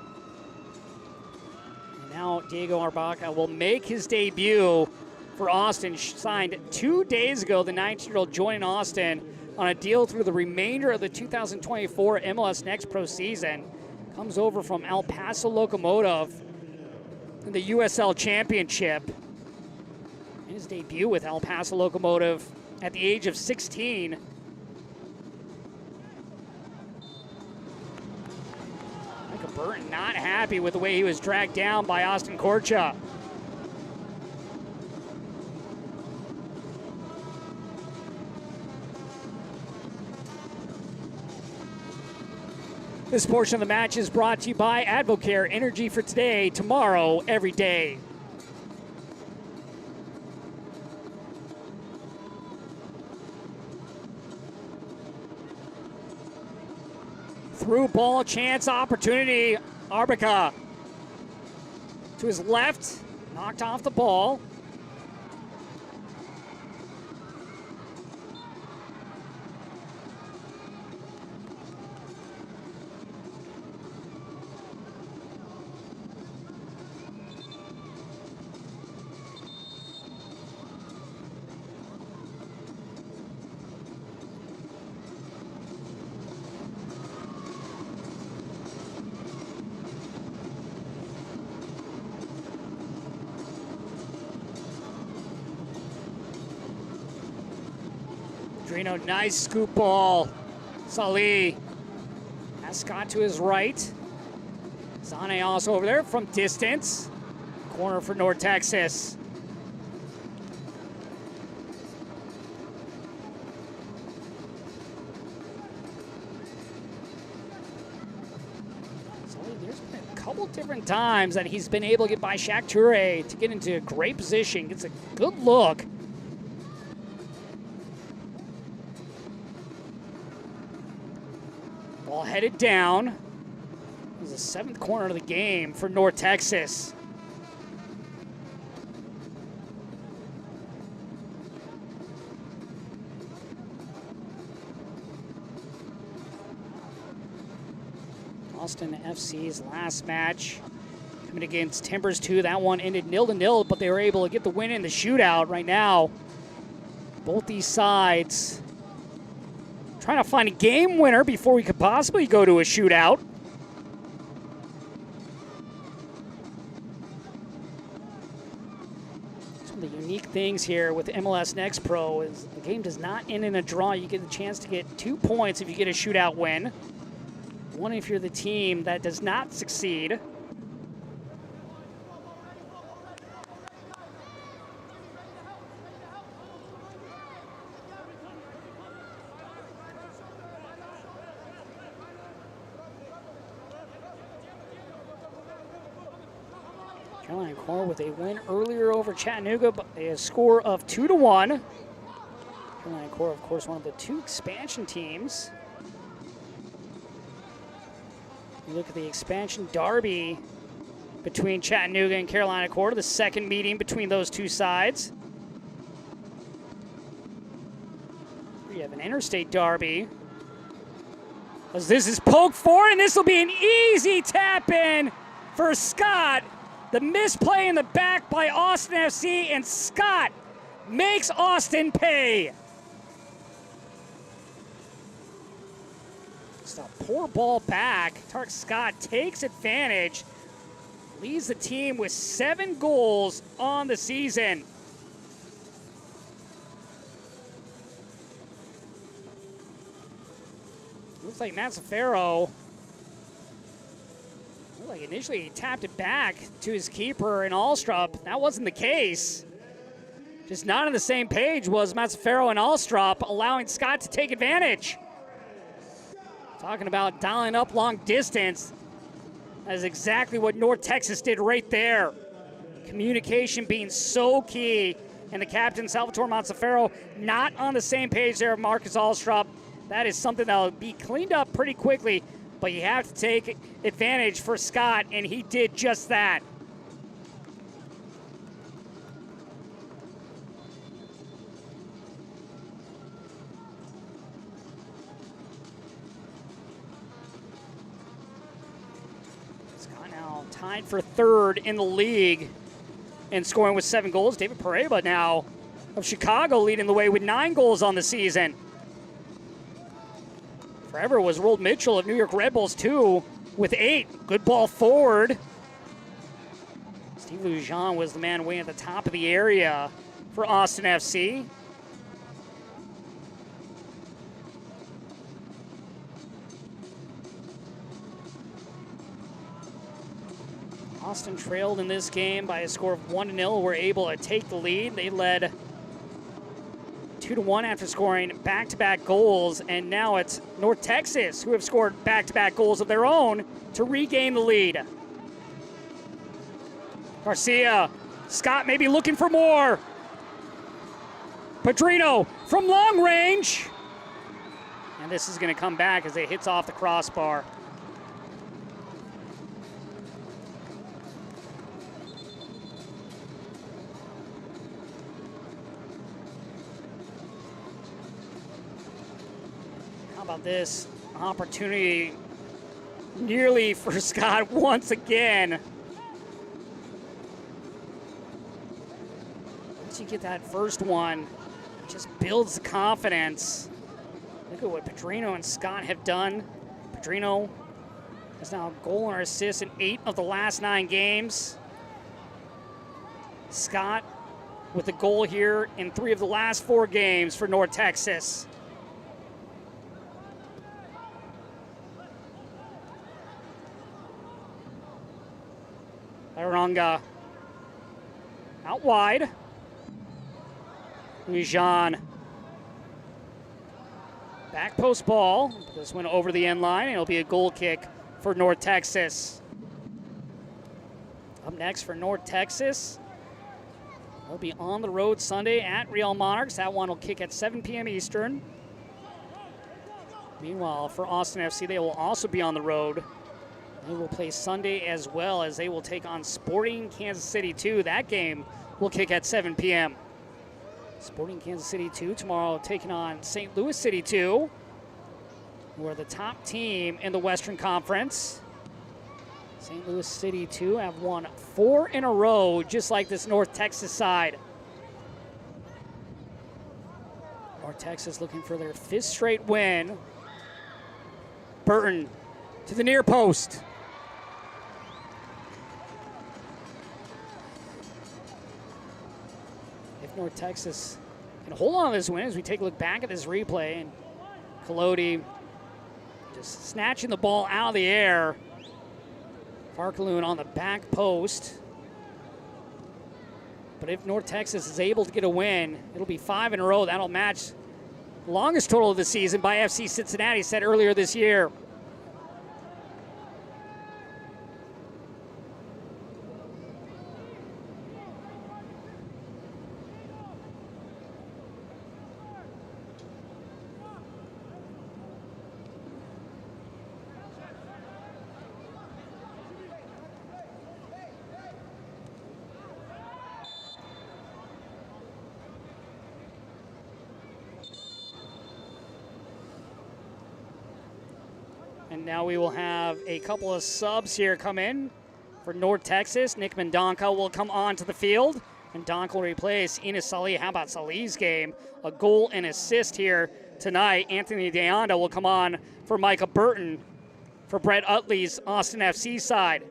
And now Diego Arbaca will make his debut for Austin. Signed 2 days ago, the 19-year-old joining Austin on a deal through the remainder of the 2024 MLS Next Pro season. Comes over from El Paso Locomotive in the USL Championship. His debut with El Paso Locomotive at the age of 16. Micah Burton not happy with the way he was dragged down by Austin Korcha. This portion of the match is brought to you by Advocare, energy for today, tomorrow, every day. Through ball, chance, opportunity. Arbica to his left, knocked off the ball. Drino, nice scoop ball. Salih has Scott to his right. Zane also over there from distance. Corner for North Texas. Salih, there's been a couple different times that he's been able to get by Shaq Toure to get into a great position. Gets a good look. Ball headed down. This is the seventh corner of the game for North Texas. Austin FC's last match coming against Timbers 2. That one ended 0-0, but they were able to get the win in the shootout. Right now, both these sides trying to find a game winner before we could possibly go to a shootout. Some of the unique things here with MLS Next Pro is the game does not end in a draw. You get the chance to get 2 points if you get a shootout win. 1 if you're the team that does not succeed. Carolina Core with a win earlier over Chattanooga, but a score of 2-1. Carolina Core, of course, one of the 2 expansion teams. You look at the expansion derby between Chattanooga and Carolina Core, the second meeting between those 2 sides. We have an interstate derby. As this is poked forward, and this will be an easy tap in for Scott. The misplay in the back by Austin FC, and Scott makes Austin pay. Just a poor ball back. Tark Scott takes advantage, leads the team with 7 goals on the season. Looks like Mazzaferro, like initially he tapped it back to his keeper in Alstrup. That wasn't the case. Just not on the same page was Mazzaferro and Alstrup, allowing Scott to take advantage. Talking about dialing up long distance. That is exactly what North Texas did right there. Communication being so key. And the captain, Salvatore Mazzaferro, not on the same page there, Marcus Alstrup. That is something that will be cleaned up pretty quickly. But you have to take advantage for Scott, and he did just that. Now tied for third in the league and scoring with 7 goals. David Pareba now of Chicago leading the way with 9 goals on the season. Forever was Rold Mitchell of New York Red Bulls too with 8. Good ball forward. Steve Lujan was the man way at the top of the area for Austin FC. Austin trailed in this game by a score of 1-0. Were able to take the lead. They led 2-1 after scoring back-to-back goals, and now it's North Texas who have scored back-to-back goals of their own to regain the lead. Garcia, Scott maybe looking for more. Pedrino from long range. And this is going to come back as it hits off the crossbar. How about this opportunity nearly for Scott once again. Once you get that first one, it just builds the confidence. Look at what Pedrino and Scott have done. Pedrino has now a goal or assist in 8 of the last 9 games. Scott with a goal here in 3 of the last 4 games for North Texas. Aranga out wide. Lujan. Back post ball. This went over the end line, and it'll be a goal kick for North Texas. Up next for North Texas, they'll be on the road Sunday at Real Monarchs. That one will kick at 7 p.m. Eastern. Meanwhile, for Austin FC, they will also be on the road. They will play Sunday as well, as they will take on Sporting Kansas City 2. That game will kick at 7 p.m. Sporting Kansas City 2 tomorrow taking on St. Louis City 2, who are the top team in the Western Conference. St. Louis City 2 have won 4 in a row, just like this North Texas side. North Texas looking for their 5th straight win. Burton to the near post. If North Texas can hold on to this win, as we take a look back at this replay, and Collodi just snatching the ball out of the air. Farkaloon on the back post. But if North Texas is able to get a win, it'll be 5 in a row. That'll match the longest total of the season by FC Cincinnati set earlier this year. And now we will have a couple of subs here come in for North Texas. Nick Mendonca will come on to the field, and Donk will replace Enes Salih. How about Salih's game? A goal and assist here tonight. Anthony Deonda will come on for Micah Burton for Brett Utley's Austin FC side.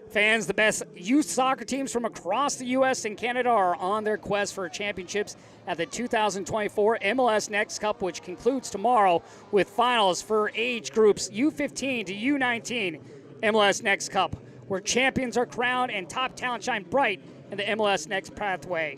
Fans, the best youth soccer teams from across the U.S. and Canada are on their quest for championships at the 2024 MLS Next Cup, which concludes tomorrow with finals for age groups U15 to U19 MLS Next Cup, where champions are crowned and top talent shine bright in the MLS Next pathway.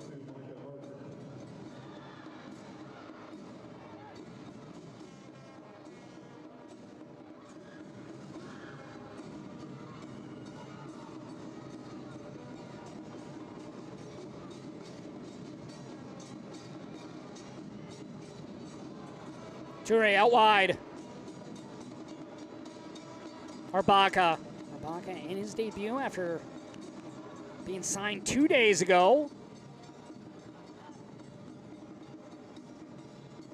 Toure out wide. Arbaka in his debut after being signed 2 days ago.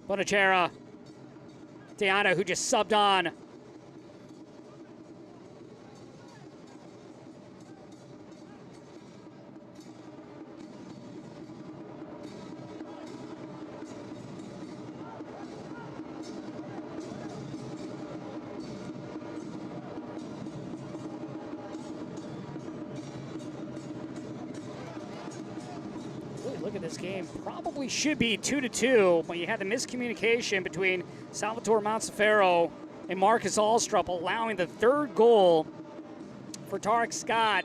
Bonachera Deanda, who just subbed on. Look at this game. Probably should be 2-2, but you had the miscommunication between Salvatore Montefiore and Marcus Alstrup, allowing the third goal for Tarek Scott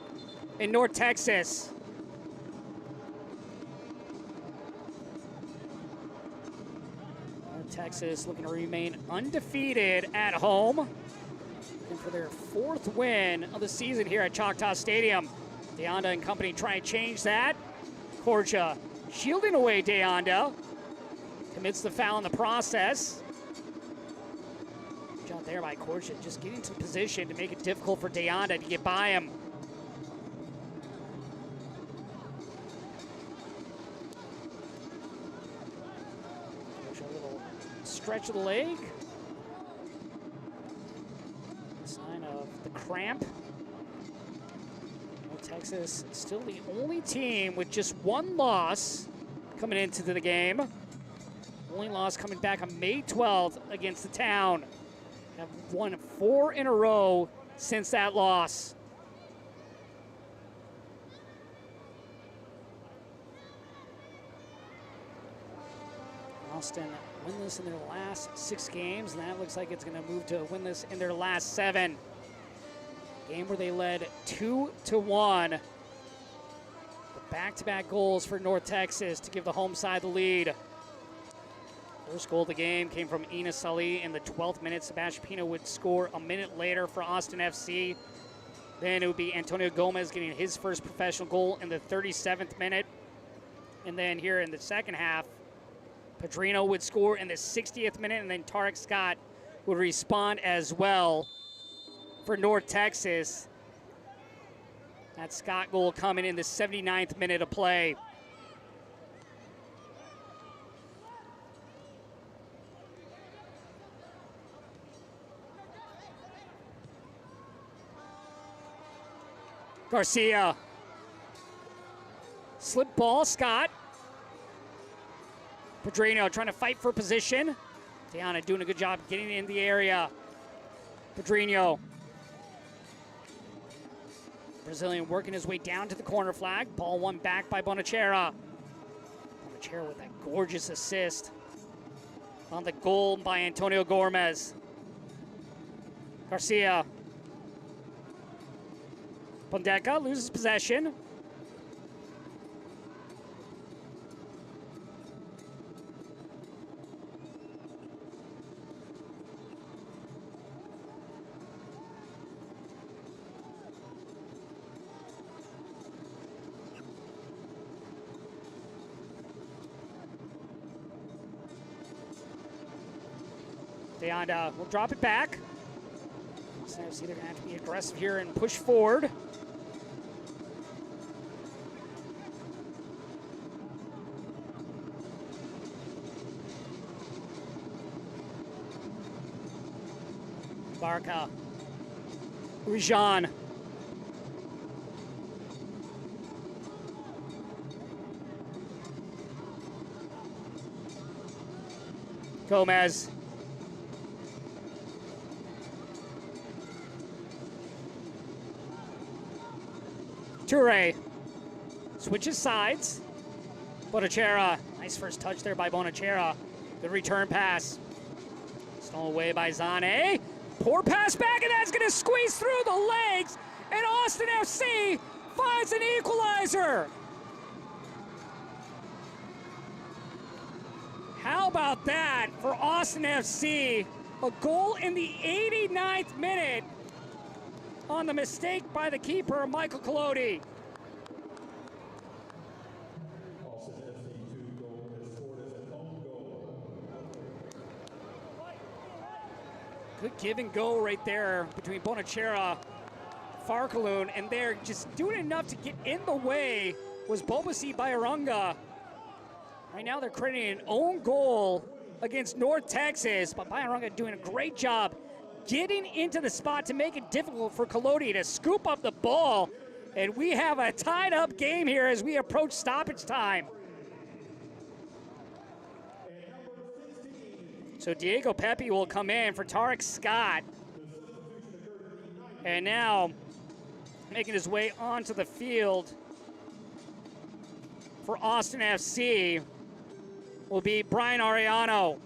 in North Texas. North Texas looking to remain undefeated at home, looking for their 4th win of the season here at Choctaw Stadium. Deanda and company try and change that. Corja shielding away Deanda. Commits the foul in the process. Shot there by Corja, just getting into position to make it difficult for Deanda to get by him. Corja, a little stretch of the leg. Sign of the cramp. Texas still the only team with just 1 loss coming into the game. Only loss coming back on May 12th against the Town. Have won 4 in a row since that loss. Austin winless in their last 6 games, and that looks like it's going to move to winless in their last 7. Game where they led 2-1. The back-to-back goals for North Texas to give the home side the lead. First goal of the game came from Ina Salih in the 12th minute. Sebastian Pino would score a minute later for Austin FC. Then it would be Antonio Gomez getting his first professional goal in the 37th minute. And then here in the second half, Pedrino would score in the 60th minute, and then Tarek Scott would respond as well for North Texas. That Scott goal coming in the 79th minute of play. Garcia. Slip ball, Scott. Pedrino trying to fight for position. Deanda doing a good job getting in the area. Pedrino. Brazilian working his way down to the corner flag. Ball won back by Bonachera. Bonachera with that gorgeous assist on the goal by Antonio Gomez. Garcia. Pondeca loses possession. Deanda will drop it back. So they're going to have to be aggressive here and push forward. Barca. Rijan. Gomez. Toure switches sides. Bonachera, nice first touch there by Bonachera. Good return pass. Stolen away by Zane. Poor pass back, and that's going to squeeze through the legs. And Austin FC finds an equalizer. How about that for Austin FC? A goal in the 89th minute on the mistake by the keeper, Michael Collodi. Good give and go right there between Bonachera, Farkaloon, and they're just doing enough to get in the way was Bobasi Bayarunga. Right now they're creating an own goal against North Texas, but Byronga doing a great job getting into the spot to make it difficult for Colodi to scoop up the ball. And we have a tied up game here as we approach stoppage time. So Diego Pepe will come in for Tarek Scott. And now making his way onto the field for Austin FC will be Brian Ariano.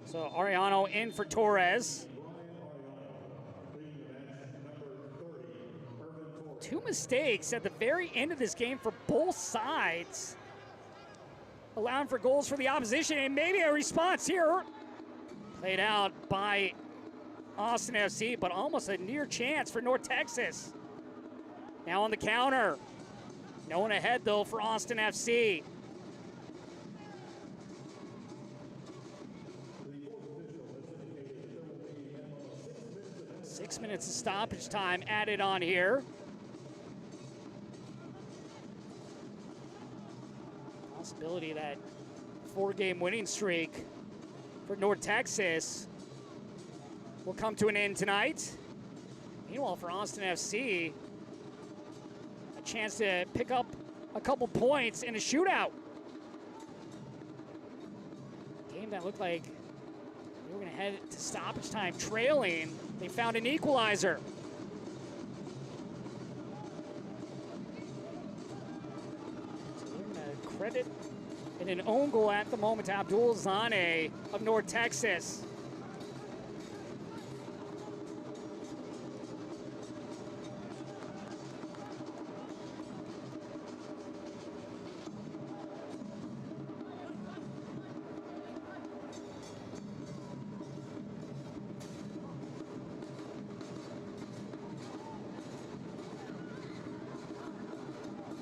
So Ariano in for Torres. Two mistakes at the very end of this game for both sides, allowing for goals for the opposition, and maybe a response here. Played out by Austin FC, but almost a near chance for North Texas. Now on the counter. No one ahead, though, for Austin FC. Six minutes of stoppage time added on here. Possibility that 4-game winning streak for North Texas will come to an end tonight. Meanwhile, for Austin FC, a chance to pick up a couple points in a shootout. Game that looked like they were going to head to stoppage time trailing. They found an equalizer. So they're going to credit in an own goal at the moment to Abdul Zane of North Texas.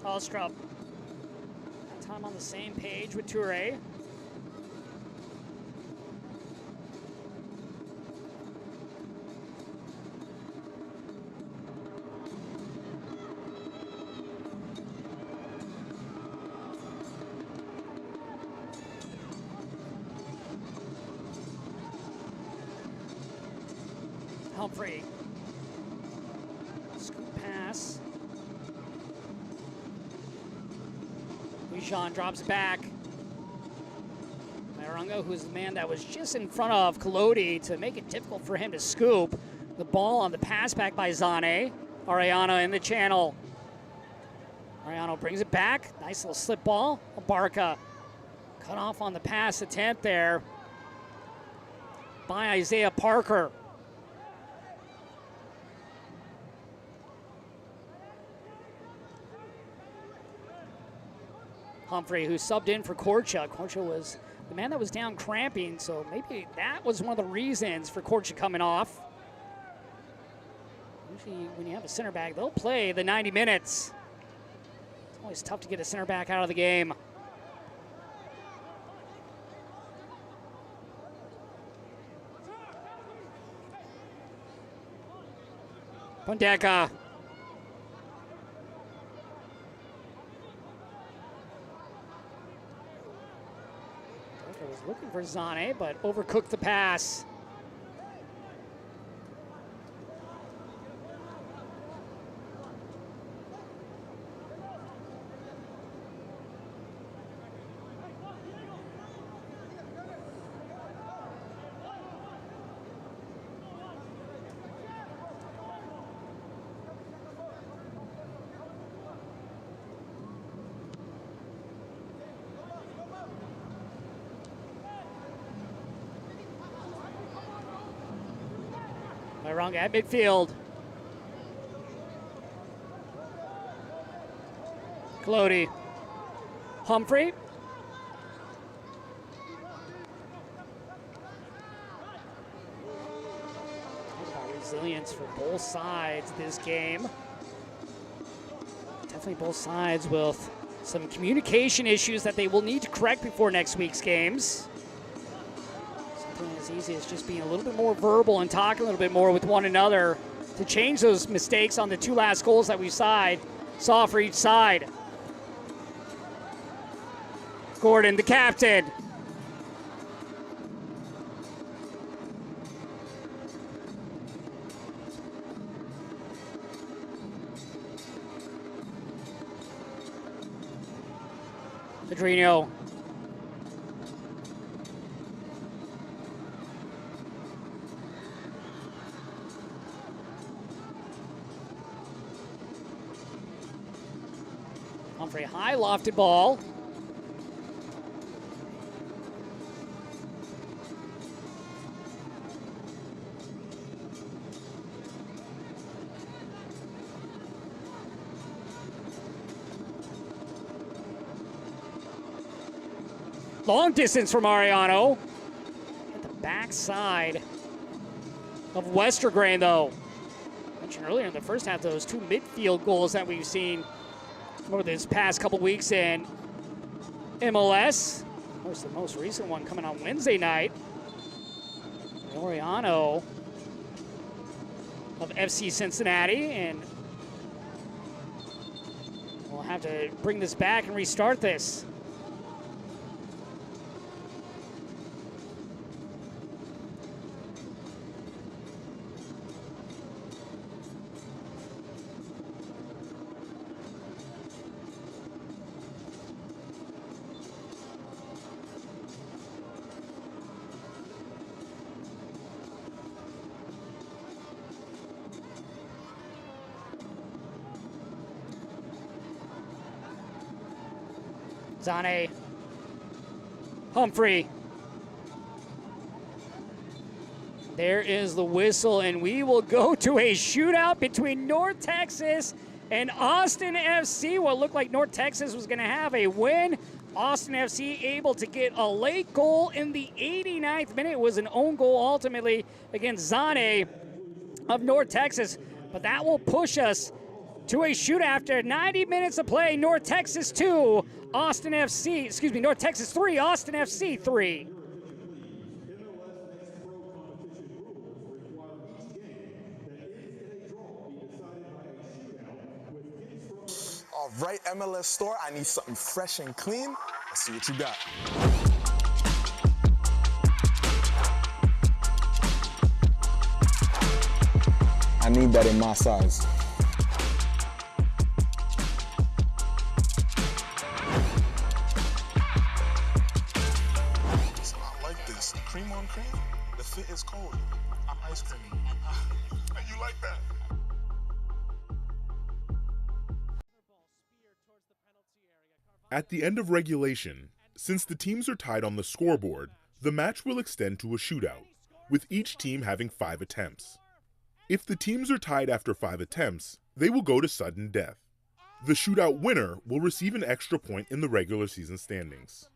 Tallstrup. That time on the same page with Toure. Humphrey. Scoop pass. Sean drops back. Byronga, who's the man that was just in front of Colodi to make it difficult for him to scoop. The ball on the pass back by Zane. Ariano in the channel. Ariano brings it back. Nice little slip ball. Abarca cut off on the pass attempt there by Isaiah Parker. Humphrey, who subbed in for Korcha. Korcha was the man that was down cramping, so maybe that was one of the reasons for Korcha coming off. Usually when you have a center back, they'll play the 90 minutes. It's always tough to get a center back out of the game. Pondeka. Was looking for Zane, but overcooked the pass. Byronga at midfield. Colodi. Humphrey. Resilience for both sides this game. Definitely both sides with some communication issues that they will need to correct before next week's games. Something as easy as just being a little bit more verbal and talking a little bit more with one another to change those mistakes on the two last goals that we saw for each side. Gordon, the captain. Pedrino. Humphrey, high lofted ball. Long distance from Mariano. At the backside of Westergrain, though. I mentioned earlier in the first half, those two midfield goals that we've seen over this past couple weeks in MLS. Of course, the most recent one coming on Wednesday night. Mariano of FC Cincinnati, and we'll have to bring this back and restart this. Zane, Humphrey. There is the whistle, and we will go to a shootout between North Texas and Austin FC. What looked like North Texas was going to have a win. Austin FC able to get a late goal in the 89th minute. It was an own goal ultimately against Zane of North Texas, but that will push us to a shoot after 90 minutes of play. North Texas 2, North Texas 3, Austin FC 3. All right, MLS store, I need something fresh and clean. Let's see what you got. I need that in my size. Cream on cream, the fit is cold. I'm ice cream. You like that? At the end of regulation, since the teams are tied on the scoreboard, the match will extend to a shootout, with each team having 5 attempts. If the teams are tied after 5 attempts, they will go to sudden death. The shootout winner will receive an extra point in the regular season standings.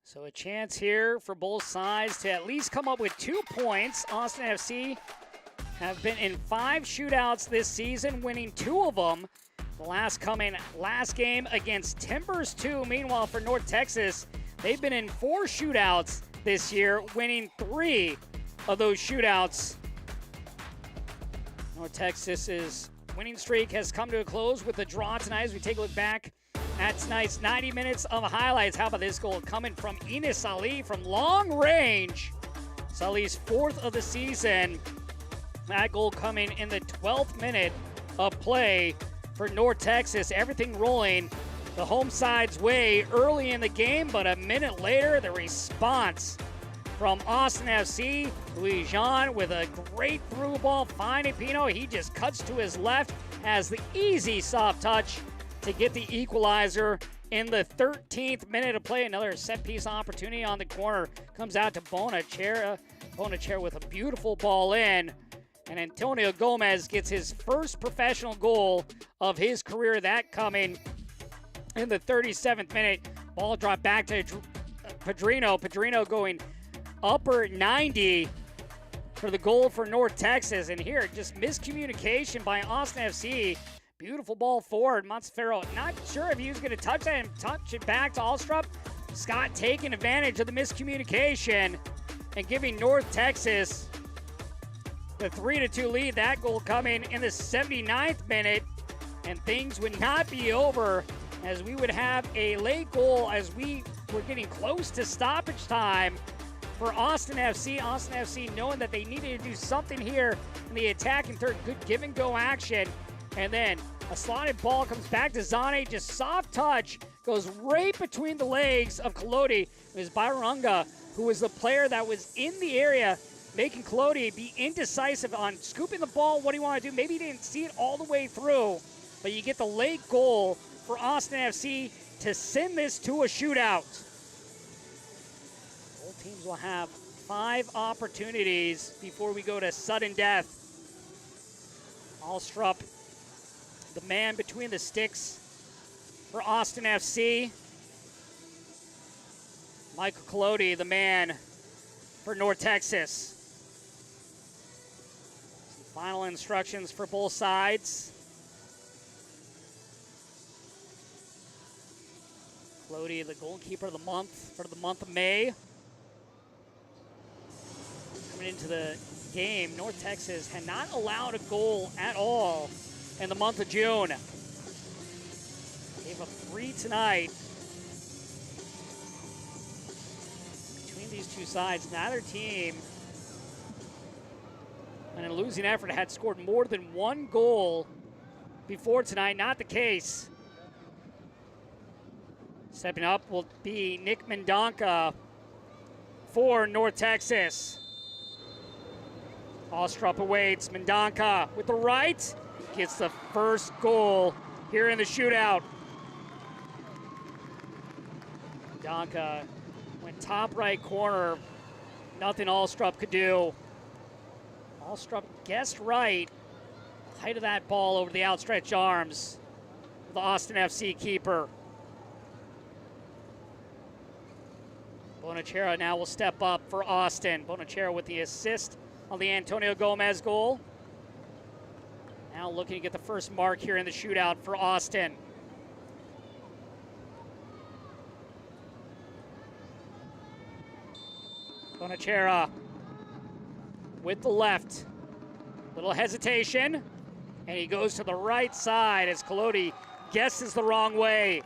So a chance here for both sides to at least come up with 2 points. Austin FC have been in 5 shootouts this season, winning 2 of them. The last game against Timbers 2. Meanwhile, for North Texas, they've been in 4 shootouts this year, winning 3 of those shootouts. North Texas's winning streak has come to a close with a draw tonight as we take a look back at tonight's 90 minutes of highlights. How about this goal coming from Enes Salih from long range? Salih's 4th of the season. That goal coming in the 12th minute of play for North Texas. Everything rolling the home side's way early in the game, but a minute later, the response from Austin FC. Louis Jean with a great through ball, finding Pino. He just cuts to his left, has the easy soft touch to get the equalizer in the 13th minute of play. Another set-piece opportunity on the corner. Comes out to Bonachera. Bonachera with a beautiful ball in. And Antonio Gomez gets his first professional goal of his career. That coming in the 37th minute. Ball dropped back to Pedrino. Pedrino going upper 90 for the goal for North Texas. And here, just miscommunication by Austin FC. Beautiful ball forward. Montefiore, not sure if he was going to touch that and touch it back to Alstrup. Scott taking advantage of the miscommunication and giving North Texas the 3-2 lead. That goal coming in the 79th minute. and things would not be over, as we would have a late goal as we were getting close to stoppage time for Austin FC. Austin FC knowing that they needed to do something here in the attacking third. Good give-and-go action. And then a slotted ball comes back to Zane. Just soft touch. Goes right between the legs of Kalodi. It was Bairunga, who was the player that was in the area, making Kalodi be indecisive on scooping the ball. What do you want to do? Maybe he didn't see it all the way through. But you get the late goal for Austin FC to send this to a shootout. Both teams will have 5 opportunities before we go to sudden death. Alstrup, the man between the sticks for Austin FC. Michael Kalodi, the man for North Texas. Some final instructions for both sides. Kalodi, the goalkeeper of the month for the month of May. Coming into the game, North Texas had not allowed a goal at all in the month of June. Gave up 3 tonight. Between these two sides, neither team in a losing effort had scored more than 1 goal before tonight. Not the case. Stepping up will be Nick Mendonca for North Texas. Alstrup awaits. Mendonca with the right. Gets the first goal here in the shootout. Mendonca went top right corner. Nothing Alstrup could do. Alstrup guessed right. Height of that ball over the outstretched arms of the Austin FC keeper. Bonachera now will step up for Austin. Bonachera with the assist on the Antonio Gomez goal. Now looking to get the first mark here in the shootout for Austin. Bonachera with the left. Little hesitation. And he goes to the right side as Kalodi guesses the wrong way.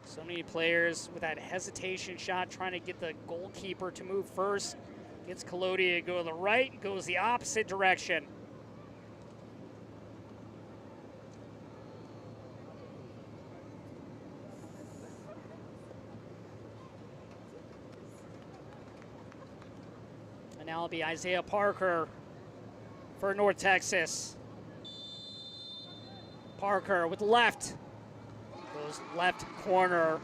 So many players with that hesitation shot trying to get the goalkeeper to move first. Gets Kalodi to go to the right, goes the opposite direction. And now it'll be Isaiah Parker for North Texas. Parker with the left. Goes left corner,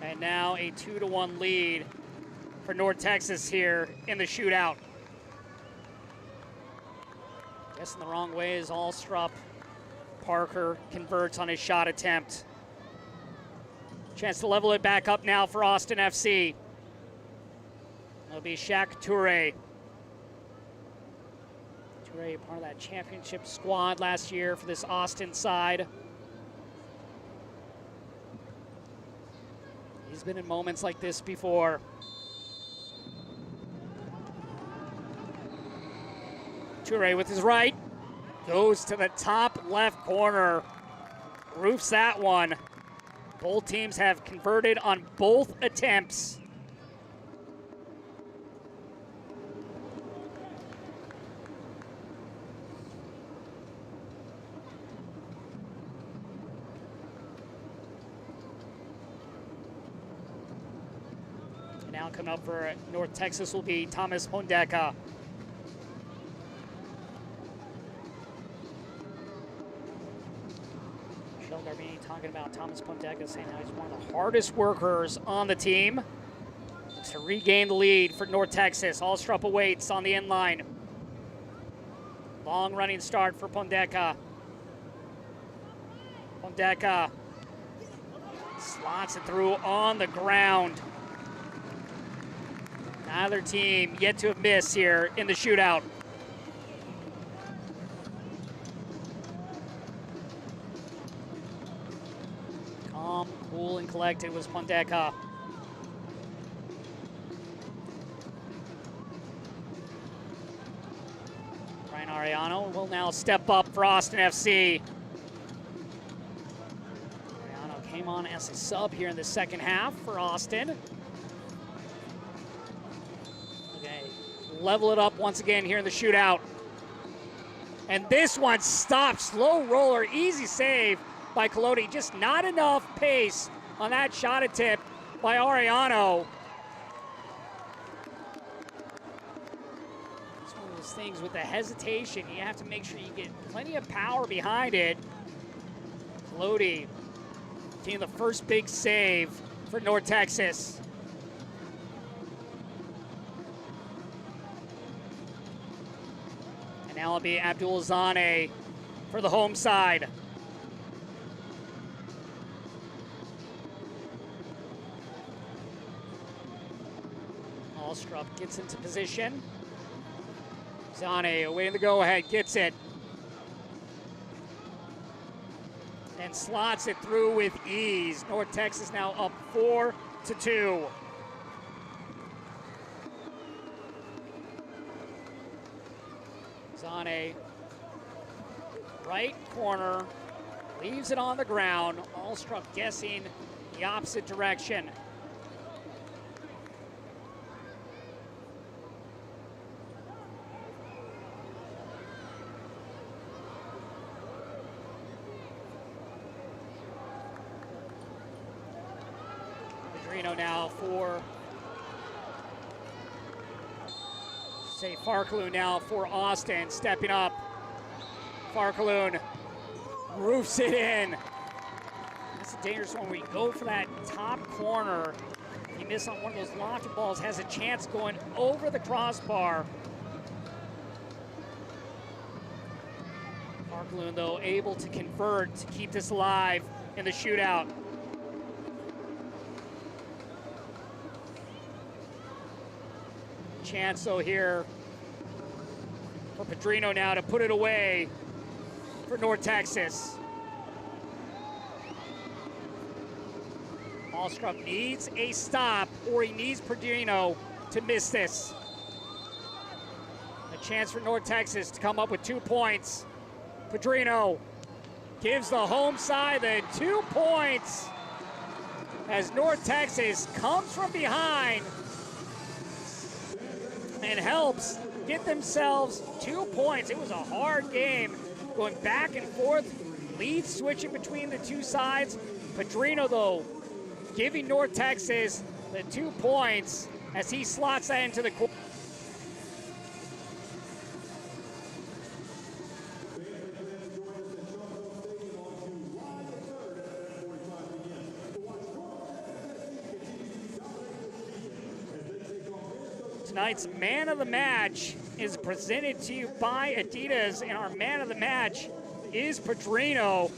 and now a 2-1 lead for North Texas here in the shootout. Guessing the wrong way is Alstrup. Parker converts on his shot attempt. Chance to level it back up now for Austin FC. It'll be Shaq Toure. Toure, part of that championship squad last year for this Austin side. He's been in moments like this before. Toure with his right. Goes to the top left corner. Roofs that one. Both teams have converted on both attempts. Now coming up for North Texas will be Thomas Pondeka. Michelle Garbini talking about Thomas Pondeka, saying how he's one of the hardest workers on the team. Looks to regain the lead for North Texas. Alstrup awaits on the end line. Long running start for Pondeka. Pondeka slots it through on the ground. Neither team yet to have missed here in the shootout. Calm, cool, and collected was Pondeka. Brian Ariano Ariano will now step up for Austin FC. Ariano came on as a sub here in the second half for Austin. Okay, level it up once again here in the shootout. And this one stopped, slow roller, easy save by Colodi. Just not enough pace on that shot attempt by Ariano. It's one of those things with the hesitation. You have to make sure you get plenty of power behind it. Colodi getting the first big save for North Texas. And now it'll be Abdul Zane for the home side. Allstrup gets into position. Zane away in the go-ahead, gets it. And slots it through with ease. North Texas now up 4-2. Zane, right corner, leaves it on the ground. Allstrup guessing the opposite direction. Now for Farkaloon now for Austin, stepping up. Farkaloon roofs it in. That's a dangerous one where you go for that top corner. You miss on one of those lofted balls, has a chance going over the crossbar. Farkaloon, though, able to convert to keep this alive in the shootout. Chance though here for Pedrino now to put it away for North Texas. Allstrup needs a stop, or he needs Pedrino to miss this. A chance for North Texas to come up with 2 points. Pedrino gives the home side the 2 points as North Texas comes from behind and helps get themselves 2 points. It was a hard game, going back and forth, leads switching between the two sides. Pedrino, though, giving North Texas the 2 points as he slots that into the corner. Tonight's man of the match is presented to you by Adidas, and our man of the match is Pedrino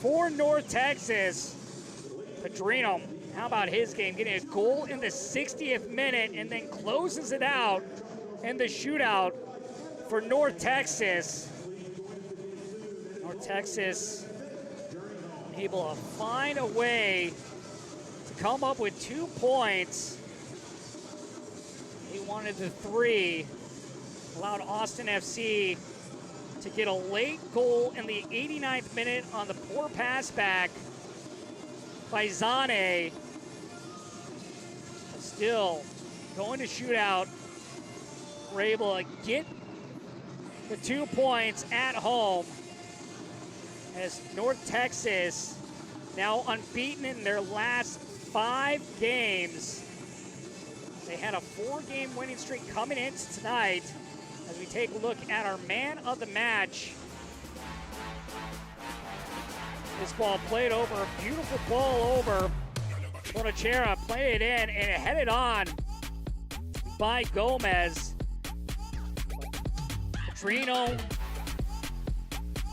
for North Texas. Pedrino, how about his game? Getting a goal in the 60th minute and then closes it out in the shootout for North Texas. North Texas able to find a way to come up with 2 points. He wanted the 3, allowed Austin FC to get a late goal in the 89th minute on the poor pass back by Zane. But still, going to shootout, we're able to get the 2 points at home as North Texas now unbeaten in their last 5 games. They had a 4-game winning streak coming into tonight. As we take a look at our man of the match. This ball played over, a beautiful ball over. Bonachera played it in and headed on by Gomez. Pedrino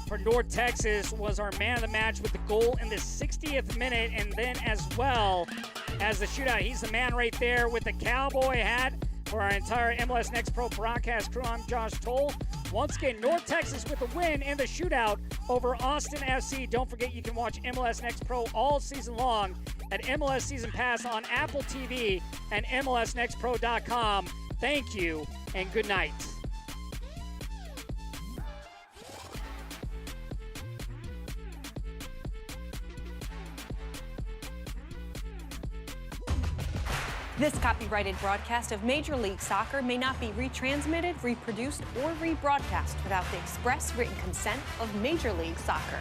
for North Texas was our man of the match with the goal in the 60th minute, and then as well as the shootout. He's the man right there with the cowboy hat for our entire MLS Next Pro broadcast crew. I'm Josh Toll. Once again, North Texas with a win in the shootout over Austin FC. Don't forget you can watch MLS Next Pro all season long at MLS Season Pass on Apple TV and MLSNextPro.com. Thank you and good night. This copyrighted broadcast of Major League Soccer may not be retransmitted, reproduced, or rebroadcast without the express written consent of Major League Soccer.